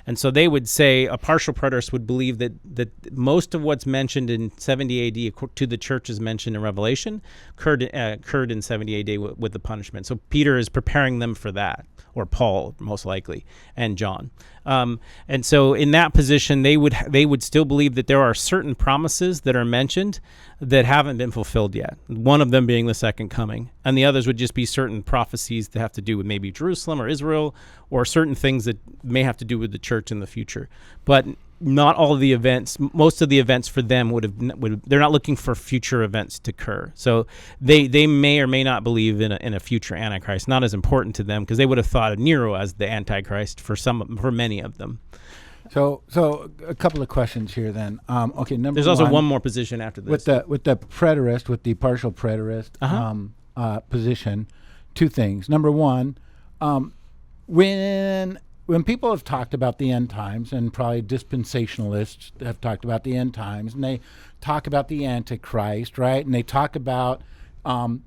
And so they would say a partial preterist would believe that most of what's mentioned in 70 AD to the churches mentioned in Revelation occurred in 70 AD with the punishment. So Peter is preparing them for that, or Paul most likely, and John. And so in that position, they would still believe that there are certain promises that are mentioned that haven't been fulfilled yet. One of them being the second coming, and the others would just be certain prophecies that have to do with maybe Jerusalem or Israel, or certain things that may have to do with the church in the future. But not all of the events. Most of the events for them would they're not looking for future events to occur. So they may or may not believe in a future Antichrist. Not as important to them, because they would have thought of Nero as the Antichrist for many of them. So a couple of questions here then. Okay, number There's also one more position after this. With the preterist, with the partial preterist position, two things. Number one, when people have talked about the end times, and probably dispensationalists have talked about the end times, and they talk about the Antichrist, right? And they talk about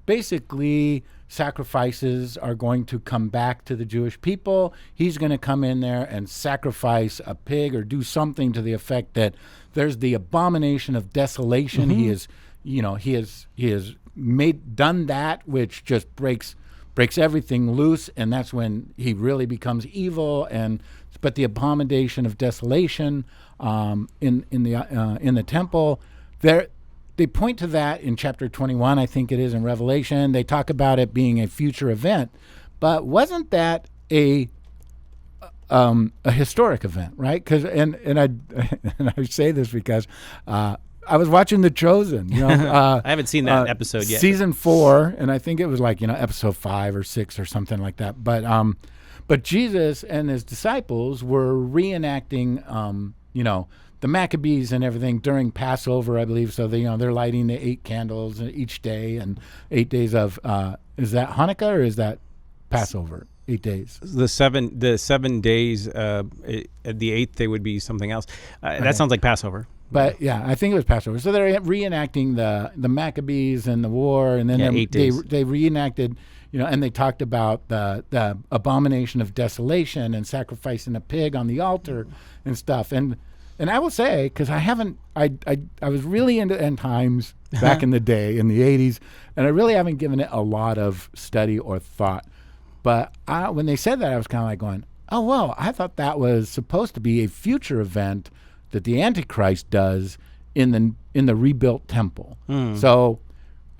basically sacrifices are going to come back to the Jewish people. He's going to come in there and sacrifice a pig or do something to the effect that there's the abomination of desolation. Mm-hmm. He has done that which just breaks everything loose, and that's when he really becomes evil. But the abomination of desolation in the temple, they point to that in chapter 21, I think it is, in Revelation. They talk about it being a future event, but wasn't that a historic event, right? Because and I say this because I was watching The Chosen. I haven't seen that episode yet. Season 4, and I think it was like episode 5 or 6 or something like that. But Jesus and his disciples were reenacting, the Maccabees and everything during Passover, I believe. So they're lighting the 8 candles each day, and 8 days of is that Hanukkah or is that Passover? 8 days. The 7 days. The 8th day would be something else. That sounds like Passover. But yeah, I think it was Passover. So they're reenacting the Maccabees and the war, and then 8 days. They reenacted, and they talked about the abomination of desolation and sacrificing a pig on the altar and stuff. And I will say, because I was really into end times back in the day in the 80s, and I really haven't given it a lot of study or thought. But when they said that, I was kind of like going, oh, well, I thought that was supposed to be a future event that the Antichrist does in the rebuilt temple. So,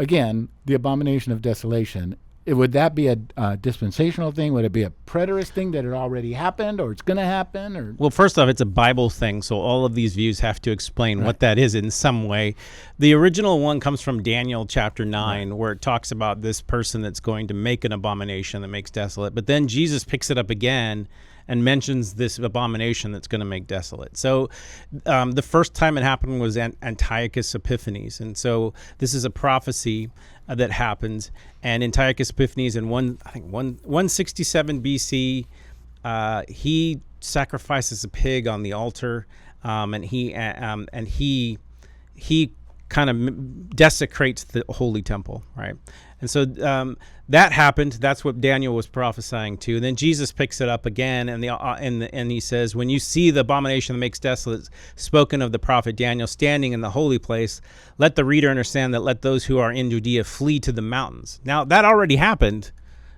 again, the abomination of desolation, would that be a dispensational thing? Would it be a preterist thing that had already happened, or it's going to happen? Or Well, first off, it's a Bible thing, so all of these views have to explain what that is in some way. The original one comes from Daniel chapter 9, where it talks about this person that's going to make an abomination that makes desolate. But then Jesus picks it up again and mentions this abomination that's going to make desolate. So the first time it happened was Antiochus Epiphanes. And so this is a prophecy that happens. And Antiochus Epiphanes in 167 BC, he sacrifices a pig on the altar, and he kind of desecrates the holy temple, right? And so that happened. That's what Daniel was prophesying to. And then Jesus picks it up again, and he says, when you see the abomination that makes desolate spoken of the prophet Daniel standing in the holy place, let the reader understand that let those who are in Judea flee to the mountains. Now, that already happened,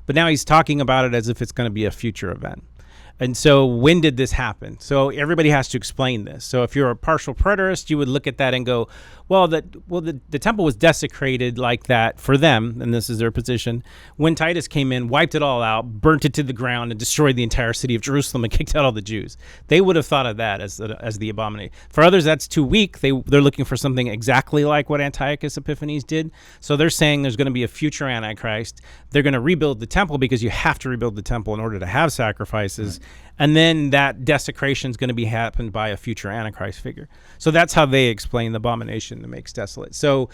but now he's talking about it as if it's going to be a future event. And so when did this happen? So everybody has to explain this. So if you're a partial preterist, you would look at that and go, the temple was desecrated like that for them, and this is their position, when Titus came in, wiped it all out, burnt it to the ground, and destroyed the entire city of Jerusalem and kicked out all the Jews. They would have thought of that as the abomination. For others, that's too weak. They're looking for something exactly like what Antiochus Epiphanes did. So they're saying there's going to be a future Antichrist. They're going to rebuild the temple because you have to rebuild the temple in order to have sacrifices. Right. And then that desecration is going to be happened by a future Antichrist figure. So that's how they explain the abomination that makes desolate. So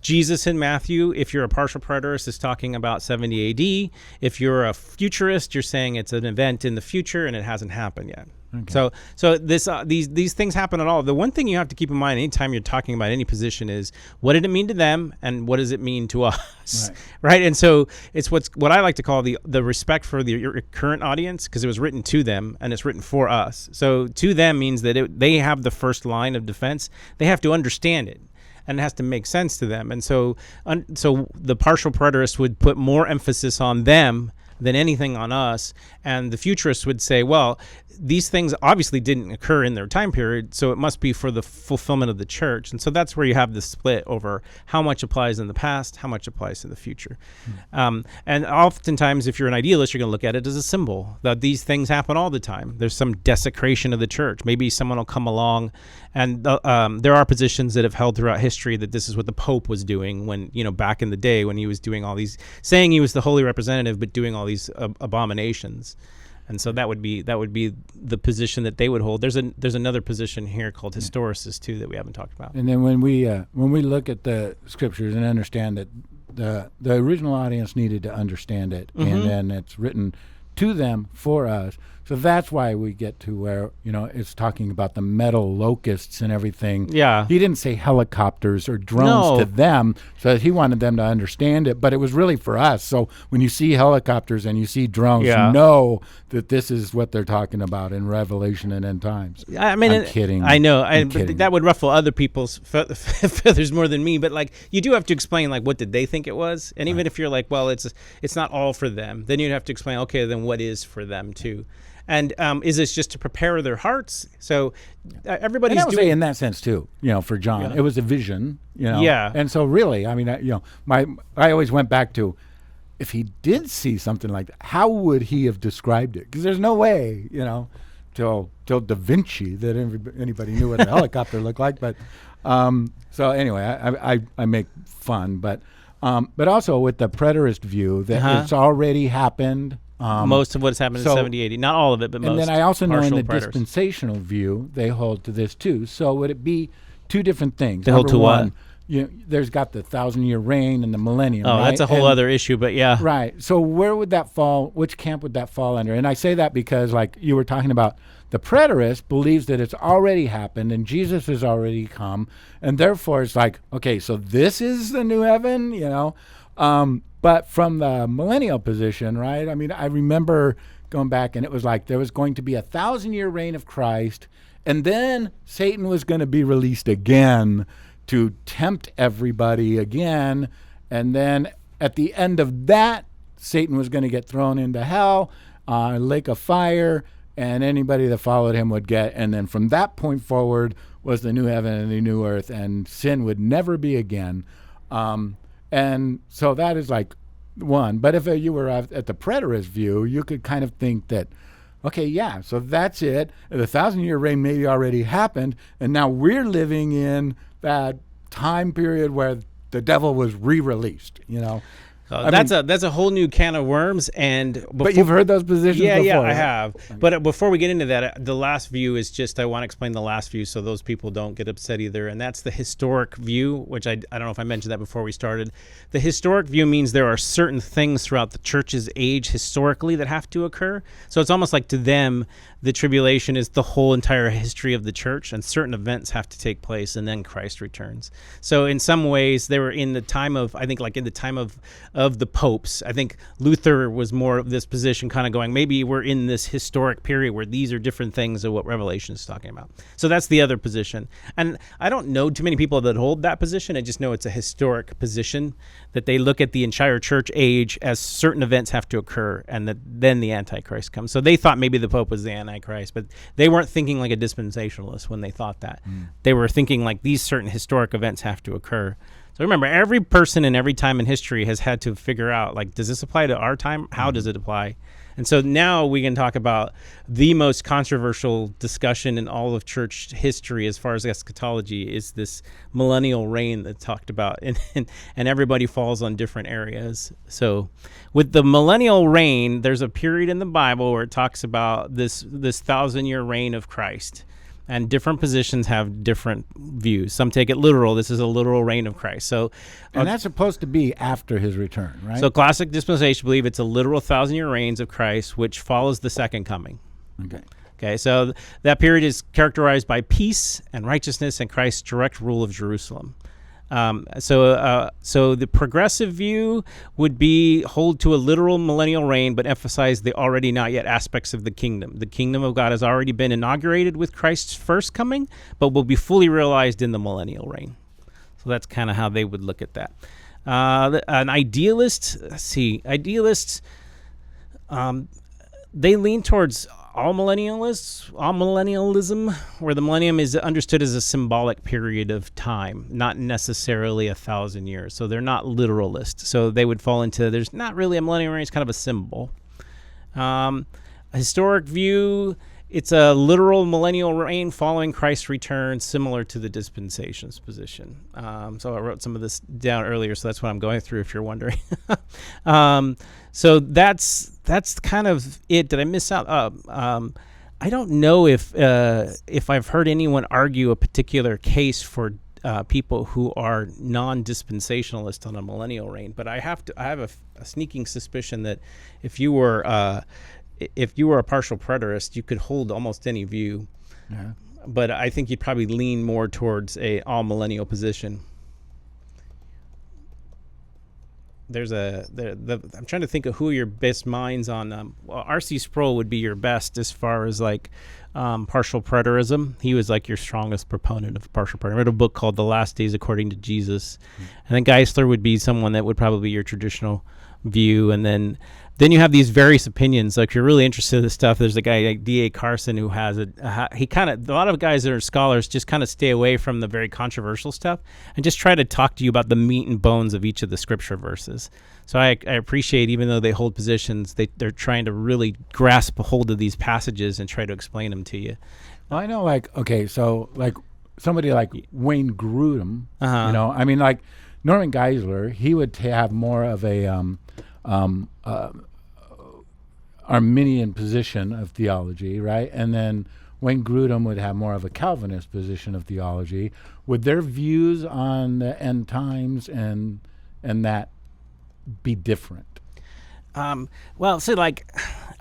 Jesus in Matthew, if you're a partial preterist, is talking about 70 AD. If you're a futurist, you're saying it's an event in the future and it hasn't happened yet. Okay. So these things happen at all. The one thing you have to keep in mind anytime you're talking about any position is what did it mean to them and what does it mean to us, right? And so it's what I like to call the respect for your current audience, because it was written to them and it's written for us. So to them means that they have the first line of defense. They have to understand it. And it has to make sense to them. And so the partial preterist would put more emphasis on them than anything on us. And the futurists would say, well, these things obviously didn't occur in their time period, so it must be for the fulfillment of the church. And so that's where you have the split over how much applies in the past, how much applies to the future. And oftentimes, if you're an idealist, you're going to look at it as a symbol that these things happen all the time. There's some desecration of the church. Maybe someone will come along, and there are positions that have held throughout history that this is what the Pope was doing when, back in the day when he was doing all these, saying he was the holy representative, but doing all these abominations. And so that would be the position that they would hold. There's another position here called historicist too that we haven't talked about. And then when we look at the scriptures and understand that the original audience needed to understand it, and then it's written to them for us. So that's why we get to where, it's talking about the metal locusts and everything. Yeah. He didn't say helicopters or drones to them, so he wanted them to understand it, but it was really for us. So when you see helicopters and you see drones, know that this is what they're talking about in Revelation and end times. I mean, I'm kidding. I know. Kidding. But that would ruffle other people's feathers more than me. But you do have to explain what did they think it was, and even if you're like, well, it's not all for them, then you'd have to explain, okay, then what is for them too. And is this just to prepare their hearts? So everybody's and I would say in that sense too. For John, it was a vision. Yeah. And so really, I mean, I always went back to, if he did see something like that, how would he have described it? Because there's no way, till Da Vinci that anybody knew what a helicopter looked like. But so anyway, I make fun, but also with the preterist view that it's already happened. Most of what has happened in 70, 80. Not all of it, but most. And then I also know in the preterists. dispensational view, they hold to this too. So would it be two different things? They hold to what? There's got the 1,000-year reign and the millennium, right? That's a whole other issue, but yeah. Right. So where would that fall? Which camp would that fall under? And I say that because, like you were talking about, the preterist believes that it's already happened and Jesus has already come. And therefore it's like, okay, so this is the new heaven, But from the millennial position, right? I mean, I remember going back and it was like there was going to be 1,000-year reign of Christ, and then Satan was going to be released again to tempt everybody again. And then at the end of that, Satan was going to get thrown into hell, lake of fire, and anybody that followed him would get. And then from that point forward was the new heaven and the new earth, and sin would never be again. And so that is like one. But if you were at the preterist view, you could kind of think that, okay, yeah, so that's it. The 1,000-year reign maybe already happened, and now we're living in that time period where the devil was re-released, That's a whole new can of worms. But you've heard those positions before. Yeah, right? I have. But before we get into that, the last view is I want to explain the last view so those people don't get upset either. And that's the historic view, which I don't know if I mentioned that before we started. The historic view means there are certain things throughout the church's age historically that have to occur. So it's almost like to them, the tribulation is the whole entire history of the church, and certain events have to take place, and then Christ returns. So in some ways, they were in the time of, I think, in the time of the popes. I think Luther was more of this position, kind of going, maybe we're in this historic period where these are different things of what Revelation is talking about. So that's the other position. And I don't know too many people that hold that position. I just know it's a historic position, that they look at the entire church age as certain events have to occur, and that then the Antichrist comes. So they thought maybe the Pope was the Antichrist, but they weren't thinking like a dispensationalist when they thought that. They were thinking like these certain historic events have to occur. So remember, every person in every time in history has had to figure out, does this apply to our time? How does it apply? And so now we can talk about the most controversial discussion in all of church history as far as eschatology is this millennial reign that's talked about, and everybody falls on different areas. So with the millennial reign, there's a period in the Bible where it talks about this 1,000-year reign of Christ. And different positions have different views. Some take it literal. This is a literal reign of Christ. So, and that's supposed to be after his return, right? So classic dispensation believe it's a literal 1,000-year reigns of Christ, which follows the second coming. Okay. Okay, so that period is characterized by peace and righteousness and Christ's direct rule of Jerusalem. So the progressive view would be hold to a literal millennial reign, but emphasize the already not yet aspects of the kingdom. The kingdom of God has already been inaugurated with Christ's first coming, but will be fully realized in the millennial reign. So that's kind of how they would look at that. An idealist, idealists, they lean towards all-millennialism, where the millennium is understood as a symbolic period of time, not necessarily 1,000 years. So they're not literalists. So they would fall into, there's not really a millennium reign, it's kind of a symbol. A historic view, it's a literal millennial reign following Christ's return, similar to the dispensations position. So I wrote some of this down earlier, so that's what I'm going through if you're wondering. So that's kind of it. Did I miss out? I don't know if I've heard anyone argue a particular case for people who are non-dispensationalist on a millennial reign, but I have a sneaking suspicion that if you were a partial preterist, you could hold almost any view. Yeah. But I think you'd probably lean more towards a all-millennial position. I'm trying to think of who your best minds on. R.C. Sproul would be your best as far as like partial preterism. He was like your strongest proponent of partial preterism. I read a book called The Last Days According to Jesus. And then Geisler would be someone that would probably be your traditional view. And then you have these various opinions. Like if you're really interested in this stuff, there's a guy like D.A. Carson who has a lot of guys that are scholars just kind of stay away from the very controversial stuff and just try to talk to you about the meat and bones of each of the scripture verses. So I appreciate, even though they hold positions, they're trying to really grasp a hold of these passages and try to explain them to you. Well, I know, like, okay, so like somebody like Wayne Grudem, you know, I mean, like Norman Geisler, he would have more of a Arminian position of theology, right? And then Wayne Grudem would have more of a Calvinist position of theology. Would their views on the end times and that be different? Well, so like,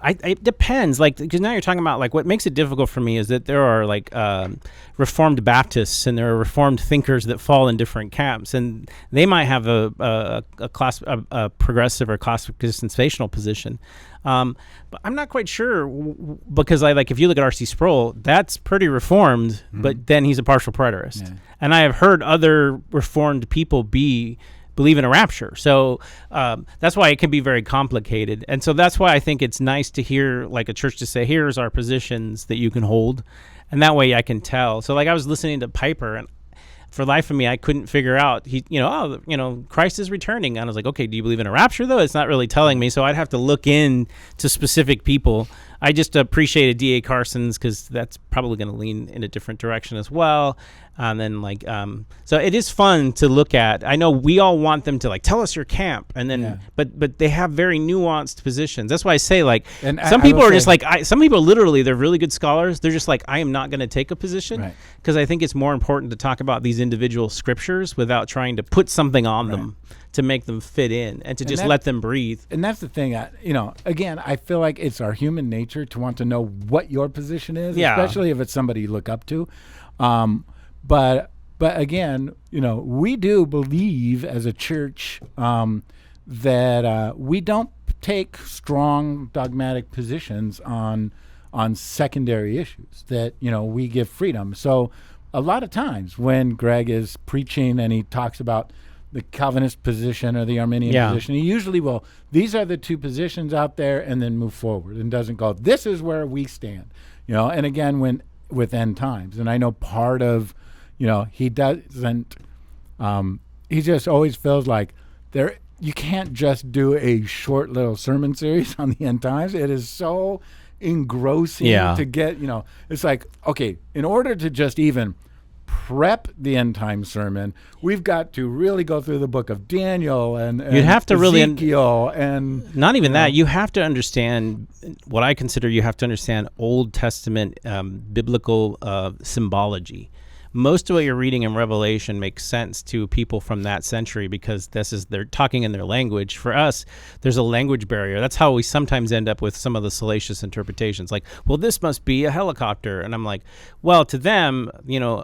it depends. Like, because now you're talking about like what makes it difficult for me is that there are like Reformed Baptists and there are Reformed thinkers that fall in different camps, and they might have a progressive or classic dispensational position. But I'm not quite sure because if you look at R.C. Sproul, that's pretty Reformed, but then he's a partial preterist, and I have heard other Reformed people believe in a rapture. So that's why it can be very complicated. And so that's why I think it's nice to hear like a church to say, here's our positions that you can hold. And that way I can tell. So like I was listening to Piper, and for the life of me, I couldn't figure out, Christ is returning. And I was like, okay, do you believe in a rapture though? It's not really telling me. So I'd have to look in to specific people. I just appreciated D.A. Carson's because that's probably going to lean in a different direction as well. And then so it is fun to look at. I know we all want them to like tell us your camp, and then but they have very nuanced positions. That's why I say some people are just like some people literally they're really good scholars. They're just like, I am not going to take a position because I think it's more important to talk about these individual scriptures without trying to put something on them to make them fit in and to just let them breathe. And that's the thing. Again, I feel like it's our human nature to want to know what your position is, especially if it's somebody you look up to. But again, we do believe as a church that we don't take strong dogmatic positions on secondary issues, that, we give freedom. So a lot of times when Greg is preaching and he talks about the Calvinist position or the Arminian position, he usually will, these are the two positions out there, and then move forward and doesn't go, this is where we stand. And again, with end times. And I know part of, he doesn't, he just always feels like you can't just do a short little sermon series on the end times. It is so engrossing to get, it's like, okay, in order to just even prep the end time sermon, we've got to really go through the book of Daniel and you'd have to Ezekiel and not even that. You have to understand what I consider. You have to understand Old Testament biblical symbology, most of what you're reading in Revelation makes sense to people from that century because they're talking in their language. For us, there's a language barrier. That's how we sometimes end up with some of the salacious interpretations. Like, well, this must be a helicopter. And I'm like, well, to them,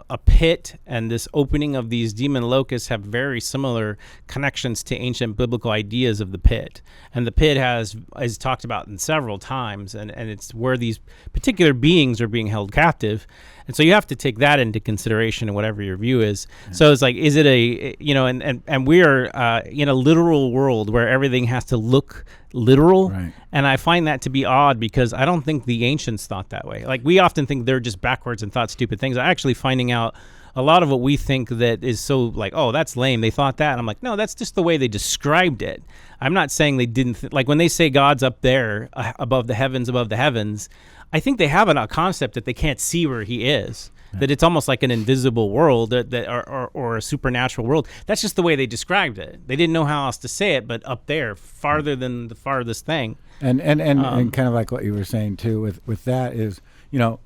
a pit and this opening of these demon locusts have very similar connections to ancient biblical ideas of the pit. And the pit is talked about in several times, and it's where these particular beings are being held captive. And so you have to take that into consideration in whatever your view is. Yeah. So it's like, is it and we are in a literal world where everything has to look literal. Right. And I find that to be odd because I don't think the ancients thought that way. Like, we often think they're just backwards and thought stupid things. I'm actually finding out a lot of what we think that is so like, oh, that's lame, they thought that. And I'm like, no, that's just the way they described it. I'm not saying they didn't. Like, when they say God's up there above the heavens, I think they have a concept that they can't see where he is, that it's almost like an invisible world or a supernatural world. That's just the way they described it. They didn't know how else to say it, but up there, farther than the farthest thing. And kind of like what you were saying too with that is,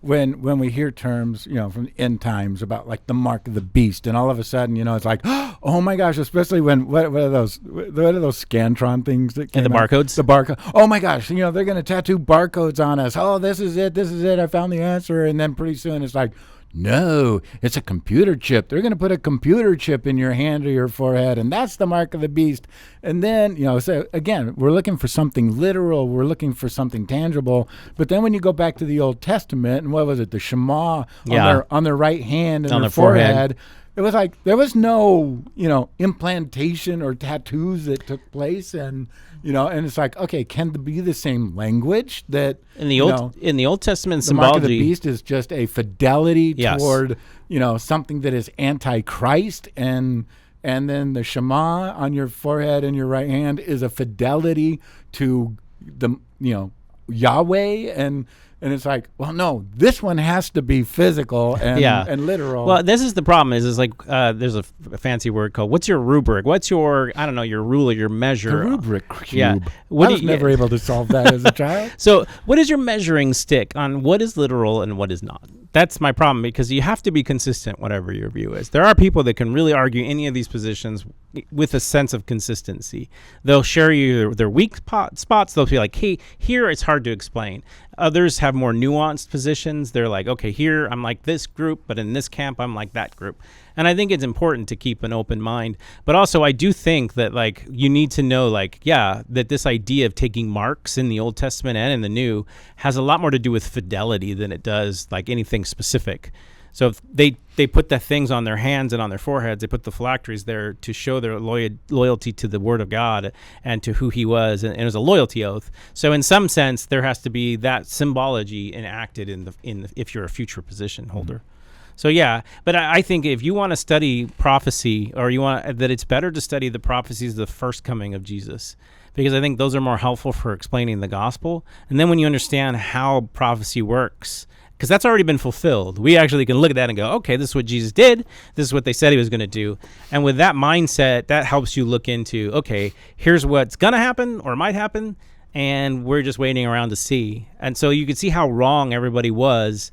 when we hear terms, from the end times about like the mark of the beast, and all of a sudden, it's like, oh my gosh, especially when what are those Scantron things that came and the out? barcodes? The barcode. Oh my gosh, they're going to tattoo barcodes on us. Oh, this is it. I found the answer. And then pretty soon it's like, no, it's a computer chip. They're going to put a computer chip in your hand or your forehead, and that's the mark of the beast. And then, so again, we're looking for something literal. We're looking for something tangible. But then when you go back to the Old Testament, and what was it, the Shema on their right hand and on their forehead, it was like there was no, implantation or tattoos that took place, and it's like, okay, can it be the same language that in the Old Testament the symbology? Mark of the beast is just a fidelity yes. toward something that is anti-Christ, and then the Shema on your forehead and your right hand is a fidelity to the Yahweh, and it's like, well, no, this one has to be physical and literal. Well, this is the problem is like there's a fancy word called, what's your rubric? What's your, I don't know, your ruler, your measure? The rubric cube. Yeah. I was never able to solve that as a child. So what is your measuring stick on what is literal and what is not? That's my problem, because you have to be consistent whatever your view is. There are people that can really argue any of these positions with a sense of consistency. They'll share you their weak spots. They'll be like, hey, here it's hard to explain. Others have more nuanced positions. They're like, okay, here I'm like this group, but in this camp I'm like that group. And I think it's important to keep an open mind. But also I do think that like you need to know that this idea of taking marks in the Old Testament and in the New has a lot more to do with fidelity than it does like anything specific. So if they put the things on their hands and on their foreheads, they put the phylacteries there to show their loyalty to the Word of God and to who He was, and it was a loyalty oath. So in some sense, there has to be that symbology enacted if you're a future position holder. Mm-hmm. So yeah, but I think if you want to study prophecy, or that it's better to study the prophecies of the first coming of Jesus, because I think those are more helpful for explaining the gospel. And then when you understand how prophecy works, because that's already been fulfilled, we actually can look at that and go, okay, this is what Jesus did. This is what they said he was going to do. And with that mindset, that helps you look into, okay, here's what's going to happen or might happen, and we're just waiting around to see. And so you can see how wrong everybody was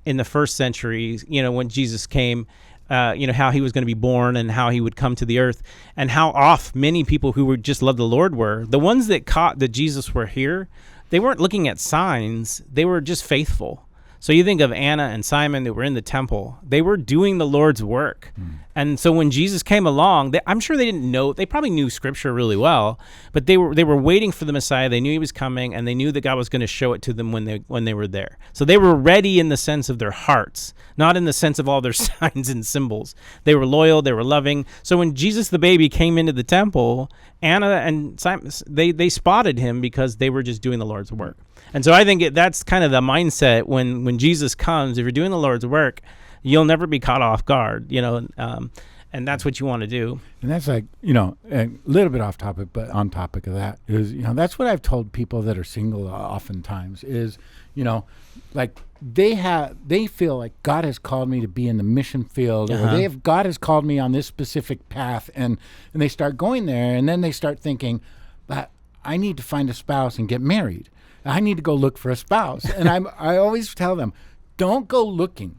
in the first century, when Jesus came, how he was going to be born and how he would come to the earth, and how off many people who were just loved the Lord were. The ones that caught that Jesus were here, they weren't looking at signs. They were just faithful. So you think of Anna and Simon that were in the temple. They were doing the Lord's work. And so when Jesus came along, I'm sure they didn't know. They probably knew Scripture really well, but they were waiting for the Messiah. They knew he was coming, and they knew that God was going to show it to them when they were there. So they were ready in the sense of their hearts, not in the sense of all their signs and symbols. They were loyal. They were loving. So when Jesus the baby came into the temple, Anna and Simon, they spotted him because they were just doing the Lord's work. And so I think that's kind of the mindset when Jesus comes. If you're doing the Lord's work, you'll never be caught off guard, and that's what you want to do. And that's like, a little bit off topic, but on topic of that is, that's what I've told people that are single oftentimes is, like they feel like God has called me to be in the mission field, or God has called me on this specific path, and they start going there, and then they start thinking, but I need to find a spouse and get married. I need to go look for a spouse. And I always tell them, don't go looking,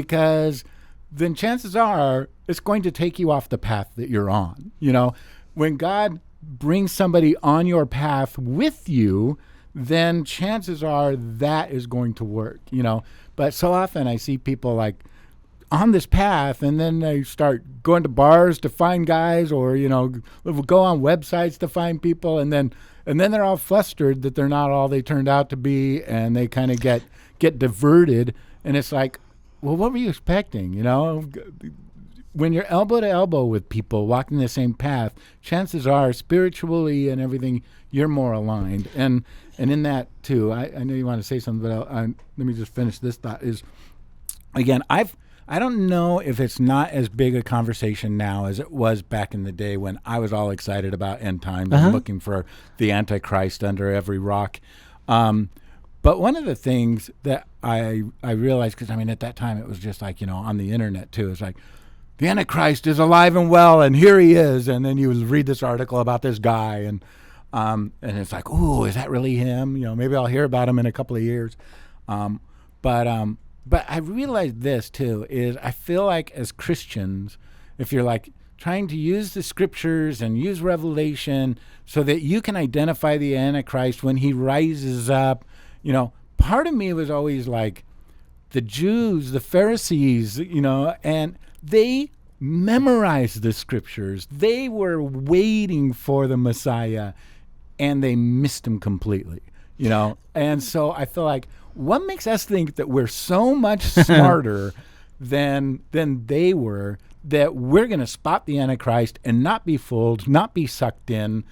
because then chances are it's going to take you off the path that you're on. When God brings somebody on your path with you, then chances are that is going to work. But so often I see people like on this path, and then they start going to bars to find guys, or go on websites to find people, and then they're all flustered that they're not all they turned out to be, and they kind of get diverted. And it's like, well, what were you expecting? When you're elbow to elbow with people walking the same path, chances are spiritually and everything, you're more aligned. And in that too, I know you want to say something, but let me just finish this thought. Is again, I don't know if it's not as big a conversation now as it was back in the day when I was all excited about end times and looking for the Antichrist under every rock. But one of the things that I realized, because at that time it was just like, on the internet too, it's like, the Antichrist is alive and well, and here he is. And then you read this article about this guy, and it's like, ooh, is that really him? Maybe I'll hear about him in a couple of years. But I realized this too, is I feel like as Christians, if you're like trying to use the scriptures and use Revelation so that you can identify the Antichrist when he rises up, part of me was always like the Jews, the Pharisees, and they memorized the scriptures. They were waiting for the Messiah, and they missed him completely, And so I feel like, what makes us think that we're so much smarter than they were, that we're going to spot the Antichrist and not be fooled, not be sucked in,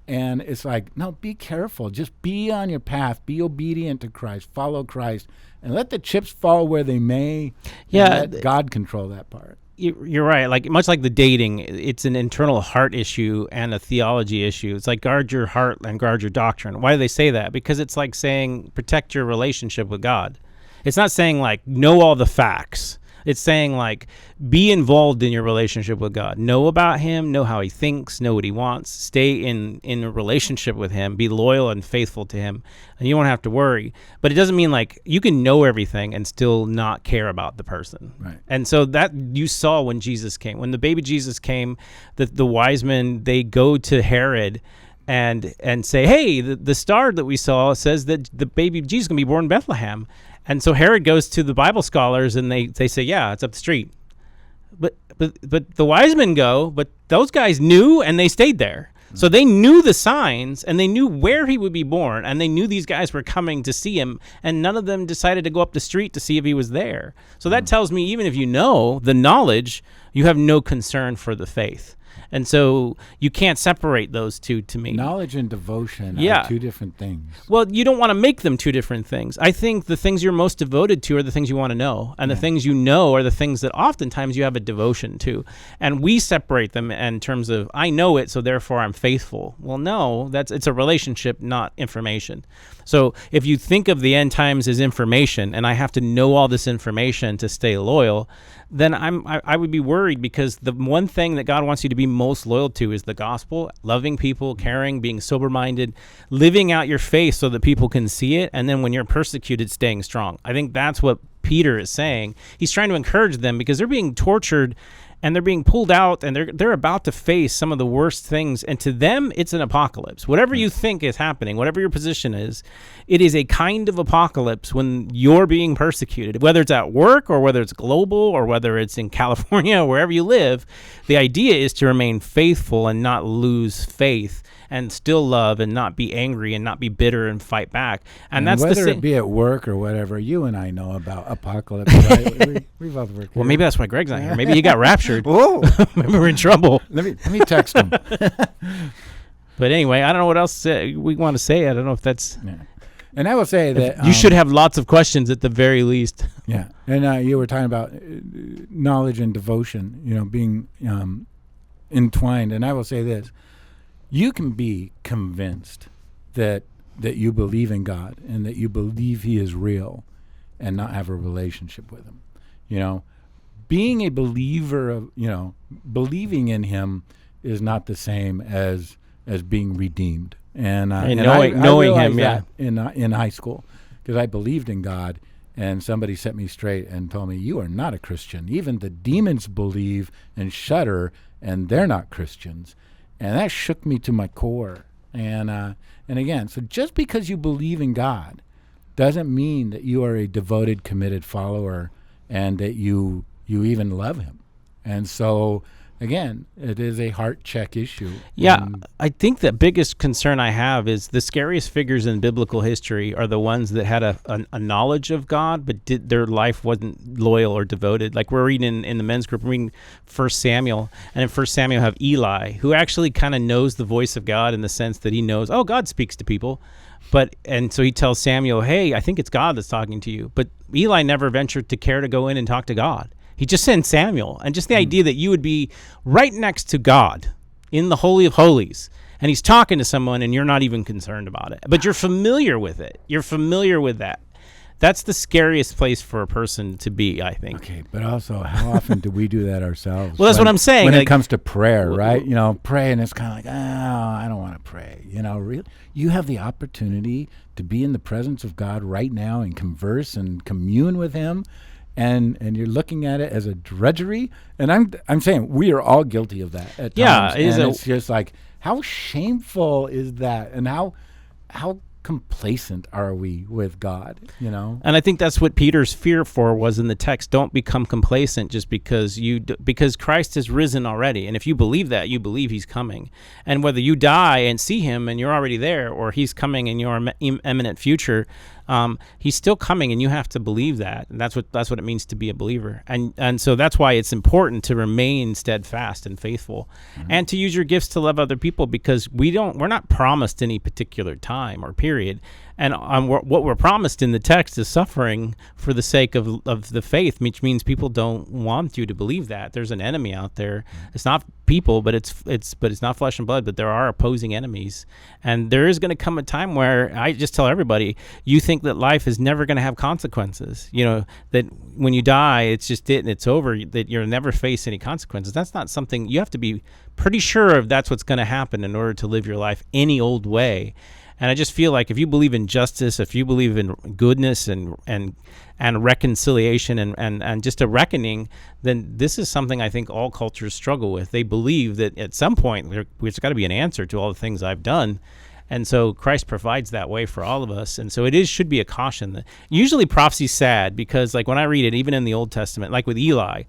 And it's like, no, be careful. Just be on your path. Be obedient to Christ. Follow Christ. And let the chips fall where they may. Yeah, let God control that part. You're right. Like much like the dating, it's an internal heart issue and a theology issue. It's like guard your heart and guard your doctrine. Why do they say that? Because it's like saying protect your relationship with God. It's not saying like know all the facts. It's saying like be involved in your relationship with God. Know about him, know how he thinks, know what he wants. Stay in a relationship with him. Be loyal and faithful to him. And you won't have to worry. But it doesn't mean like you can know everything and still not care about the person. Right. And so that you saw when Jesus came. When the baby Jesus came, the wise men, they go to Herod and say, hey, the star that we saw says that the baby Jesus is going to be born in Bethlehem. And so Herod goes to the Bible scholars, and they say, yeah, it's up the street. But the wise men go, but those guys knew, and they stayed there. So they knew the signs, and they knew where he would be born, and they knew these guys were coming to see him, and none of them decided to go up the street to see if he was there. So that tells me even if you know the knowledge, you have no concern for the faith. And so you can't separate those two to me. Knowledge and devotion are two different things. Well, you don't want to make them two different things. I think the things you're most devoted to are the things you want to know. And the things you know are the things that oftentimes you have a devotion to. And we separate them in terms of, I know it, so therefore I'm faithful. Well, no, it's a relationship, not information. So if you think of the end times as information, and I have to know all this information to stay loyal, then I would be worried, because the one thing that God wants you to be most loyal to is the gospel, loving people, caring, being sober-minded, living out your faith so that people can see it, and then when you're persecuted, staying strong. I think that's what Peter is saying. He's trying to encourage them because they're being tortured and they're being pulled out, and they're about to face some of the worst things. And to them, it's an apocalypse. Whatever you think is happening, whatever your position is, it is a kind of apocalypse when you're being persecuted, whether it's at work or whether it's global or whether it's in California or wherever you live. The idea is to remain faithful and not lose faith, and still love and not be angry and not be bitter and fight back. And that's whether it be at work or whatever, you and I know about apocalypse, right? we both work here. Well, maybe that's why Greg's not here. Maybe he got raptured. Whoa. Maybe we're in trouble. Let me text him. But anyway, I don't know what else we want to say. I don't know if that's... Yeah. And I will say that... you should have lots of questions at the very least. Yeah. And you were talking about knowledge and devotion, being entwined. And I will say this. You can be convinced that you believe in God and that you believe he is real and not have a relationship with him. Being a believer of, believing in him is not the same as being redeemed. And knowing him, that in high school, because I believed in God And somebody set me straight and told me, you are not a Christian. Even the demons believe and shudder, and they're not Christians. And that shook me to my core. And again, so just because you believe in God doesn't mean that you are a devoted, committed follower and that you even love him. And so, again, it is a heart check issue. Yeah, I think the biggest concern I have is the scariest figures in biblical history are the ones that had a knowledge of God, but their life wasn't loyal or devoted. Like we're reading in the men's group, we're reading 1 Samuel, and in 1 Samuel have Eli, who actually kind of knows the voice of God in the sense that he knows, oh, God speaks to people. And so he tells Samuel, hey, I think it's God that's talking to you. But Eli never ventured to care to go in and talk to God. He just sent Samuel. And just the idea that you would be right next to God in the Holy of Holies, and he's talking to someone and you're not even concerned about it. But you're familiar with it. You're familiar with that. That's the scariest place for a person to be, I think. Okay, but also, how often do we do that ourselves? Well, that's what I'm saying. When it comes to prayer, right? You know, pray, and it's kind of like, I don't want to pray. You know, really, you have the opportunity to be in the presence of God right now and converse and commune with him. And you're looking at it as a drudgery, and I'm saying we are all guilty of that at times. Yeah, it's just like, how shameful is that, and how complacent are we with God, you know? And I think that's what Peter's fear for was in the text. Don't become complacent just because because Christ has risen already. And if you believe that, you believe he's coming. And whether you die and see him and you're already there, or he's coming in your imminent future, he's still coming, and you have to believe that. And that's what it means to be a believer. And so that's why it's important to remain steadfast and faithful, and to use your gifts to love other people, because we're not promised any particular time or period. And what we're promised in the text is suffering for the sake of the faith, which means people don't want you to believe that. There's an enemy out there. It's not people, but it's not flesh and blood, but there are opposing enemies. And there is going to come a time where I just tell everybody, you think that life is never going to have consequences. You know, that when you die, it's just it and it's over, that you'll never face any consequences. That's not something you have to be pretty sure of. That's what's going to happen in order to live your life any old way. And I just feel like if you believe in justice, if you believe in goodness and reconciliation and just a reckoning, then this is something I think all cultures struggle with. They believe that at some point there's got to be an answer to all the things I've done. And so Christ provides that way for all of us. And so should be a caution. Usually prophecy's sad because, like, when I read it, even in the Old Testament, like with Eli,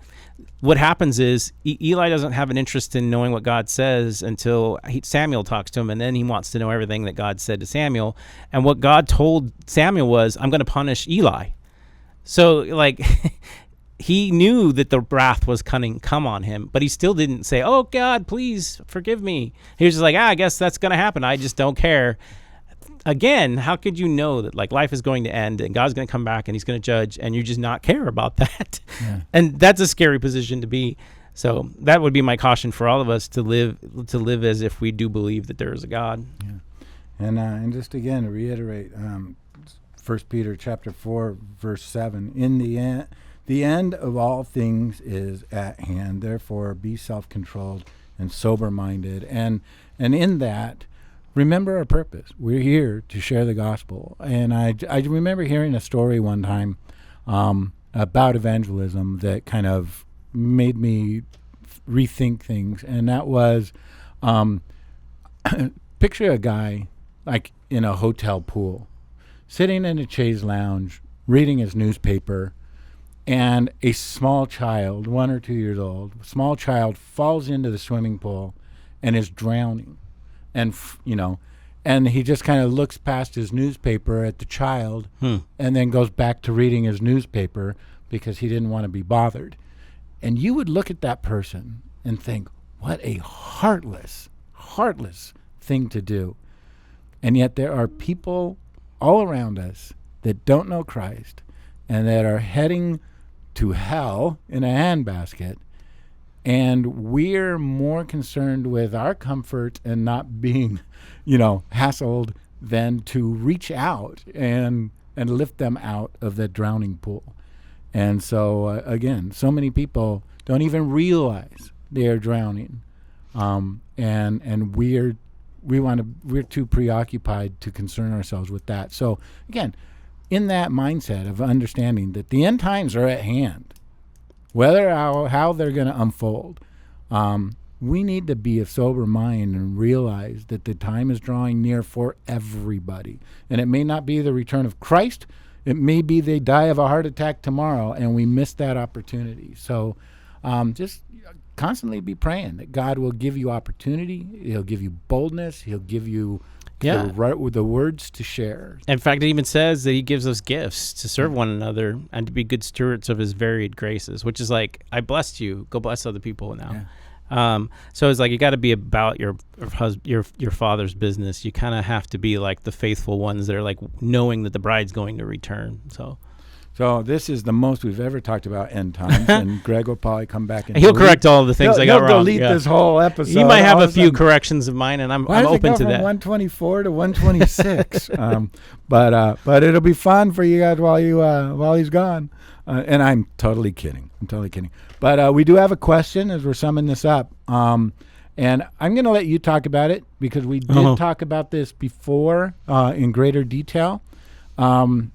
what happens is Eli doesn't have an interest in knowing what God says until Samuel talks to him, and then he wants to know everything that God said to Samuel. And what God told Samuel was, I'm going to punish Eli. So, like, he knew that the wrath was come on him, but he still didn't say, oh, God, please forgive me. He was just like, I guess that's going to happen. I just don't care. Again, how could you know that, like, life is going to end and God's going to come back and he's going to judge, and you just not care about that? Yeah. And that's a scary position to be. So that would be my caution for all of us, to live as if we do believe that there is a God. Yeah. And just again to reiterate, 1 Peter chapter 4, verse 7, in the end of all things is at hand. Therefore, be self-controlled and sober-minded. And in that, remember our purpose. We're here to share the gospel. And I remember hearing a story one time about evangelism that kind of made me rethink things. And that was, picture a guy like in a hotel pool, sitting in a chaise lounge, reading his newspaper, and a small child, 1 or 2 years old, falls into the swimming pool and is drowning. And, and he just kind of looks past his newspaper at the child and then goes back to reading his newspaper because he didn't want to be bothered. And you would look at that person and think, what a heartless thing to do. And yet there are people all around us that don't know Christ and that are heading to hell in a handbasket. And we're more concerned with our comfort and not being, hassled than to reach out and lift them out of the drowning pool. And so, again, so many people don't even realize they're drowning. And we're too preoccupied to concern ourselves with that. So, again, in that mindset of understanding that the end times are at hand, whether how they're going to unfold, we need to be of sober mind and realize that the time is drawing near for everybody. And it may not be the return of Christ. It may be they die of a heart attack tomorrow, and we miss that opportunity. So just constantly be praying that God will give you opportunity. He'll give you boldness. He'll give you the words to share. In fact, it even says that he gives us gifts to serve one another and to be good stewards of his varied graces, which is like, I blessed you, go bless other people now. Yeah. So it's like you got to be about your father's business. You kind of have to be like the faithful ones that are like knowing that the bride's going to return. So this is the most we've ever talked about end times, and Greg will probably come back and he'll correct all of the things I got wrong. He'll delete this whole episode. He might have a few corrections of mine, and I'm open to that. 124 to 126, but it'll be fun for you guys while he's gone. And I'm totally kidding. But we do have a question as we're summing this up, and I'm going to let you talk about it because we did talk about this before in greater detail. I'll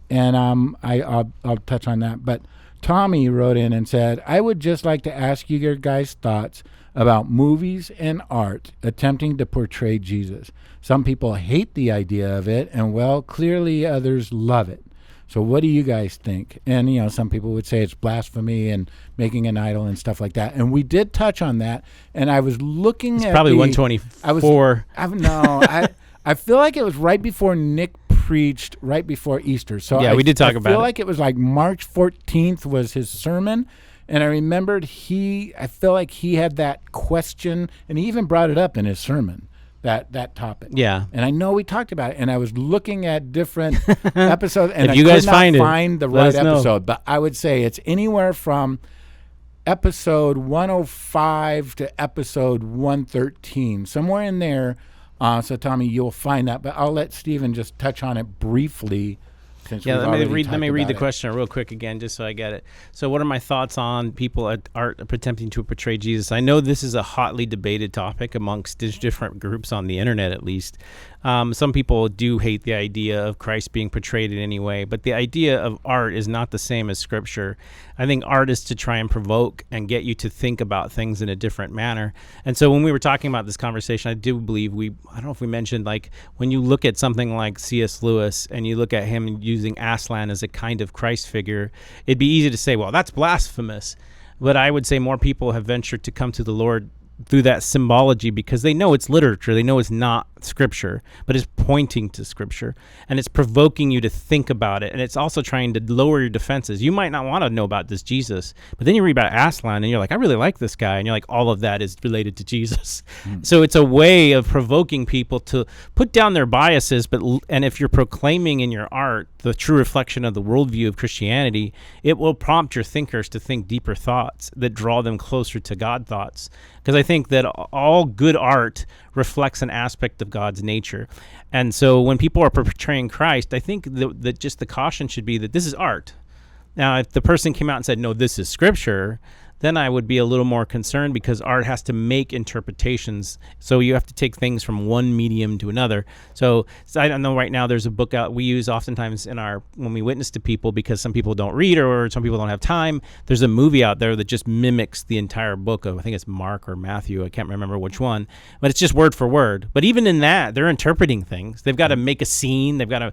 touch on that. But Tommy wrote in and said, I would just like to ask you your guys' thoughts about movies and art attempting to portray Jesus. Some people hate the idea of it, and clearly others love it. So what do you guys think? And, some people would say it's blasphemy and making an idol and stuff like that. And we did touch on that. And I was looking at probably 124. I feel like it was right before Nick preached right before Easter. So we did talk about it. I feel like it was like March 14th was his sermon. And I remembered I feel like he had that question, and he even brought it up in his sermon, that topic. Yeah. And I know we talked about it, and I was looking at different episodes, and if you guys find the right episode. But I would say it's anywhere from episode 105 to episode 113, somewhere in there. So, Tommy, you'll find that. But I'll let Stephen just touch on it briefly. Let me read the question real quick again, just so I get it. So what are my thoughts on people at art attempting to portray Jesus? I know this is a hotly debated topic amongst different groups on the internet, at least. Some people do hate the idea of Christ being portrayed in any way, but the idea of art is not the same as Scripture. I think art is to try and provoke and get you to think about things in a different manner. And so when we were talking about this conversation, I do believe I don't know if we mentioned, like, when you look at something like C.S. Lewis and you look at him using Aslan as a kind of Christ figure, it'd be easy to say, well, that's blasphemous. But I would say more people have ventured to come to the Lord through that symbology because they know it's literature. They know it's not Scripture, but it's pointing to Scripture, and it's provoking you to think about it, and it's also trying to lower your defenses. You might not want to know about this Jesus, but then you read about Aslan, and you're like, I really like this guy, and you're like, all of that is related to Jesus. So it's a way of provoking people to put down their biases, and if you're proclaiming in your art the true reflection of the worldview of Christianity, it will prompt your thinkers to think deeper thoughts that draw them closer to God thoughts. Because I think that all good art reflects an aspect of God's nature. And so when people are portraying Christ, I think that just the caution should be that this is art. Now, if the person came out and said, no, this is Scripture, then I would be a little more concerned because art has to make interpretations. So you have to take things from one medium to another. So I don't know, right now there's a book out we use oftentimes when we witness to people because some people don't read or some people don't have time. There's a movie out there that just mimics the entire book of, I think it's Mark or Matthew. I can't remember which one, but it's just word for word. But even in that, they're interpreting things. They've got to make a scene. They've got to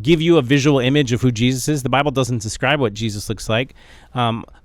give you a visual image of who Jesus is. The Bible doesn't describe what Jesus looks like.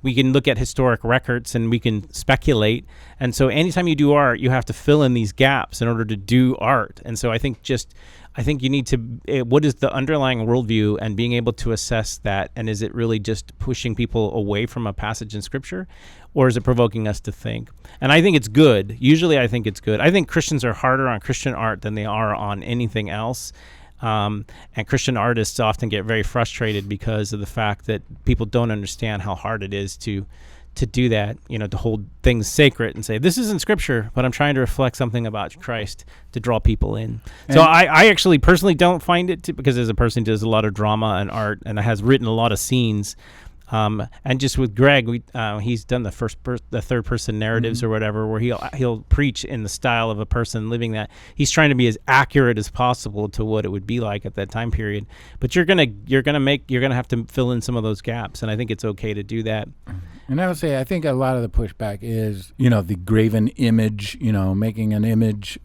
We can look at historic records and we can speculate. And so anytime you do art, you have to fill in these gaps in order to do art. And so I think you need to, what is the underlying worldview and being able to assess that? And is it really just pushing people away from a passage in Scripture, or is it provoking us to think? And I think it's good. Usually I think it's good. I think Christians are harder on Christian art than they are on anything else. And Christian artists often get very frustrated because of the fact that people don't understand how hard it is to do that, to hold things sacred and say, this isn't Scripture, but I'm trying to reflect something about Christ to draw people in. So I actually personally don't find it because as a person who does a lot of drama and art and has written a lot of scenes, And just with Greg, he's done the third person narratives or whatever, where he'll preach in the style of a person living that. He's trying to be as accurate as possible to what it would be like at that time period. But you're gonna have to fill in some of those gaps, and I think it's okay to do that. And I would say I think a lot of the pushback is the graven image, making an image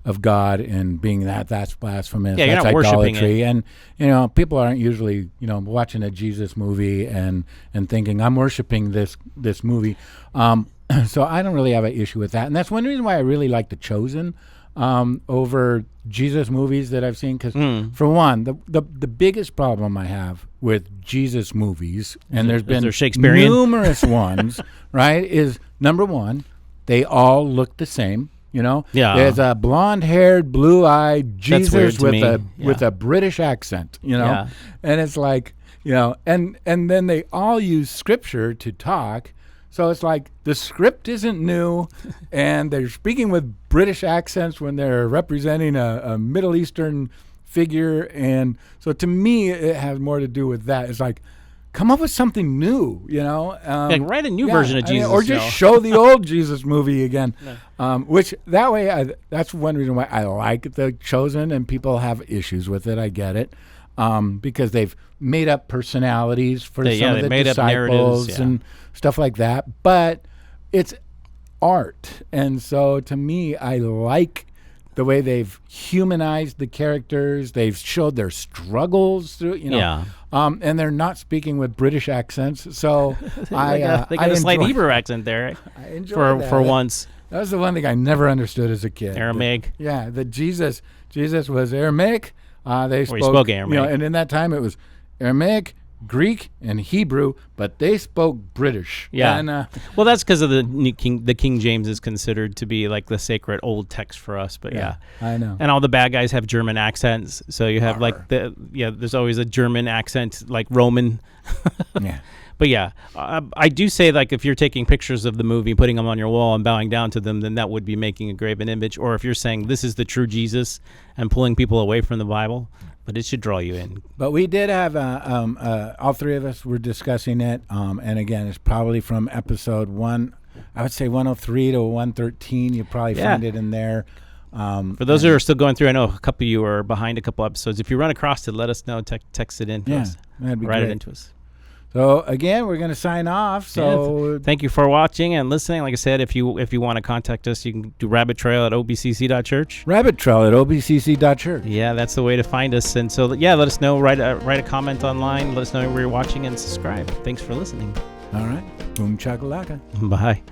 of God and being that's blasphemous. Yeah, that's you're not idolatry. worshiping it. And people aren't usually watching a Jesus movie and thinking I'm worshiping this movie. So I don't really have an issue with that, and that's one reason why I really like The Chosen over Jesus movies that I've seen. Because for one, the biggest problem I have with Jesus movies, and there's been numerous ones, right? Is number one, they all look the same. There's a blonde-haired, blue-eyed Jesus with a British accent. And it's like and then they all use scripture to talk. So it's like the script isn't new, and they're speaking with British accents when they're representing a Middle Eastern figure. And so to me, it has more to do with that. It's like, come up with something new, write a new version of Jesus. Or just show the old Jesus movie again. Which that way, that's one reason why I like The Chosen, and people have issues with it. I get it. Because they've made up personalities for some of the disciples and stuff like that. But it's art. And so to me, I like the way they've humanized the characters. They've showed their struggles through, and they're not speaking with British accents. So they got a slight Hebrew accent there. I enjoy that. For once. That was the one thing I never understood as a kid. Aramaic. Jesus was Aramaic. He spoke Aramaic. And in that time it was Aramaic, Greek, and Hebrew, but they spoke British. Yeah. And, well, that's because of the King James is considered to be like the sacred old text for us. But I know. And all the bad guys have German accents, so you have there's always a German accent, like Roman. Yeah. But I do say, like, if you're taking pictures of the movie, putting them on your wall and bowing down to them, then that would be making a graven image. Or if you're saying this is the true Jesus and pulling people away from the Bible, but it should draw you in. But we did have, all three of us were discussing it. And again, it's probably from episode 1, I would say 103 to 113. You probably find it in there. For those who are still going through, I know a couple of you are behind a couple episodes. If you run across it, let us know. Text it in to us. That'd be Write great. it into us. So again, we're going to sign off. So thank you for watching and listening. Like I said, if you want to contact us, you can do rabbit trail at obcc.church. Rabbit trail at obcc.church. Yeah, that's the way to find us. And so let us know. Write a comment online. Let us know where you're watching and subscribe. Thanks for listening. All right. Boom chakalaka. Bye.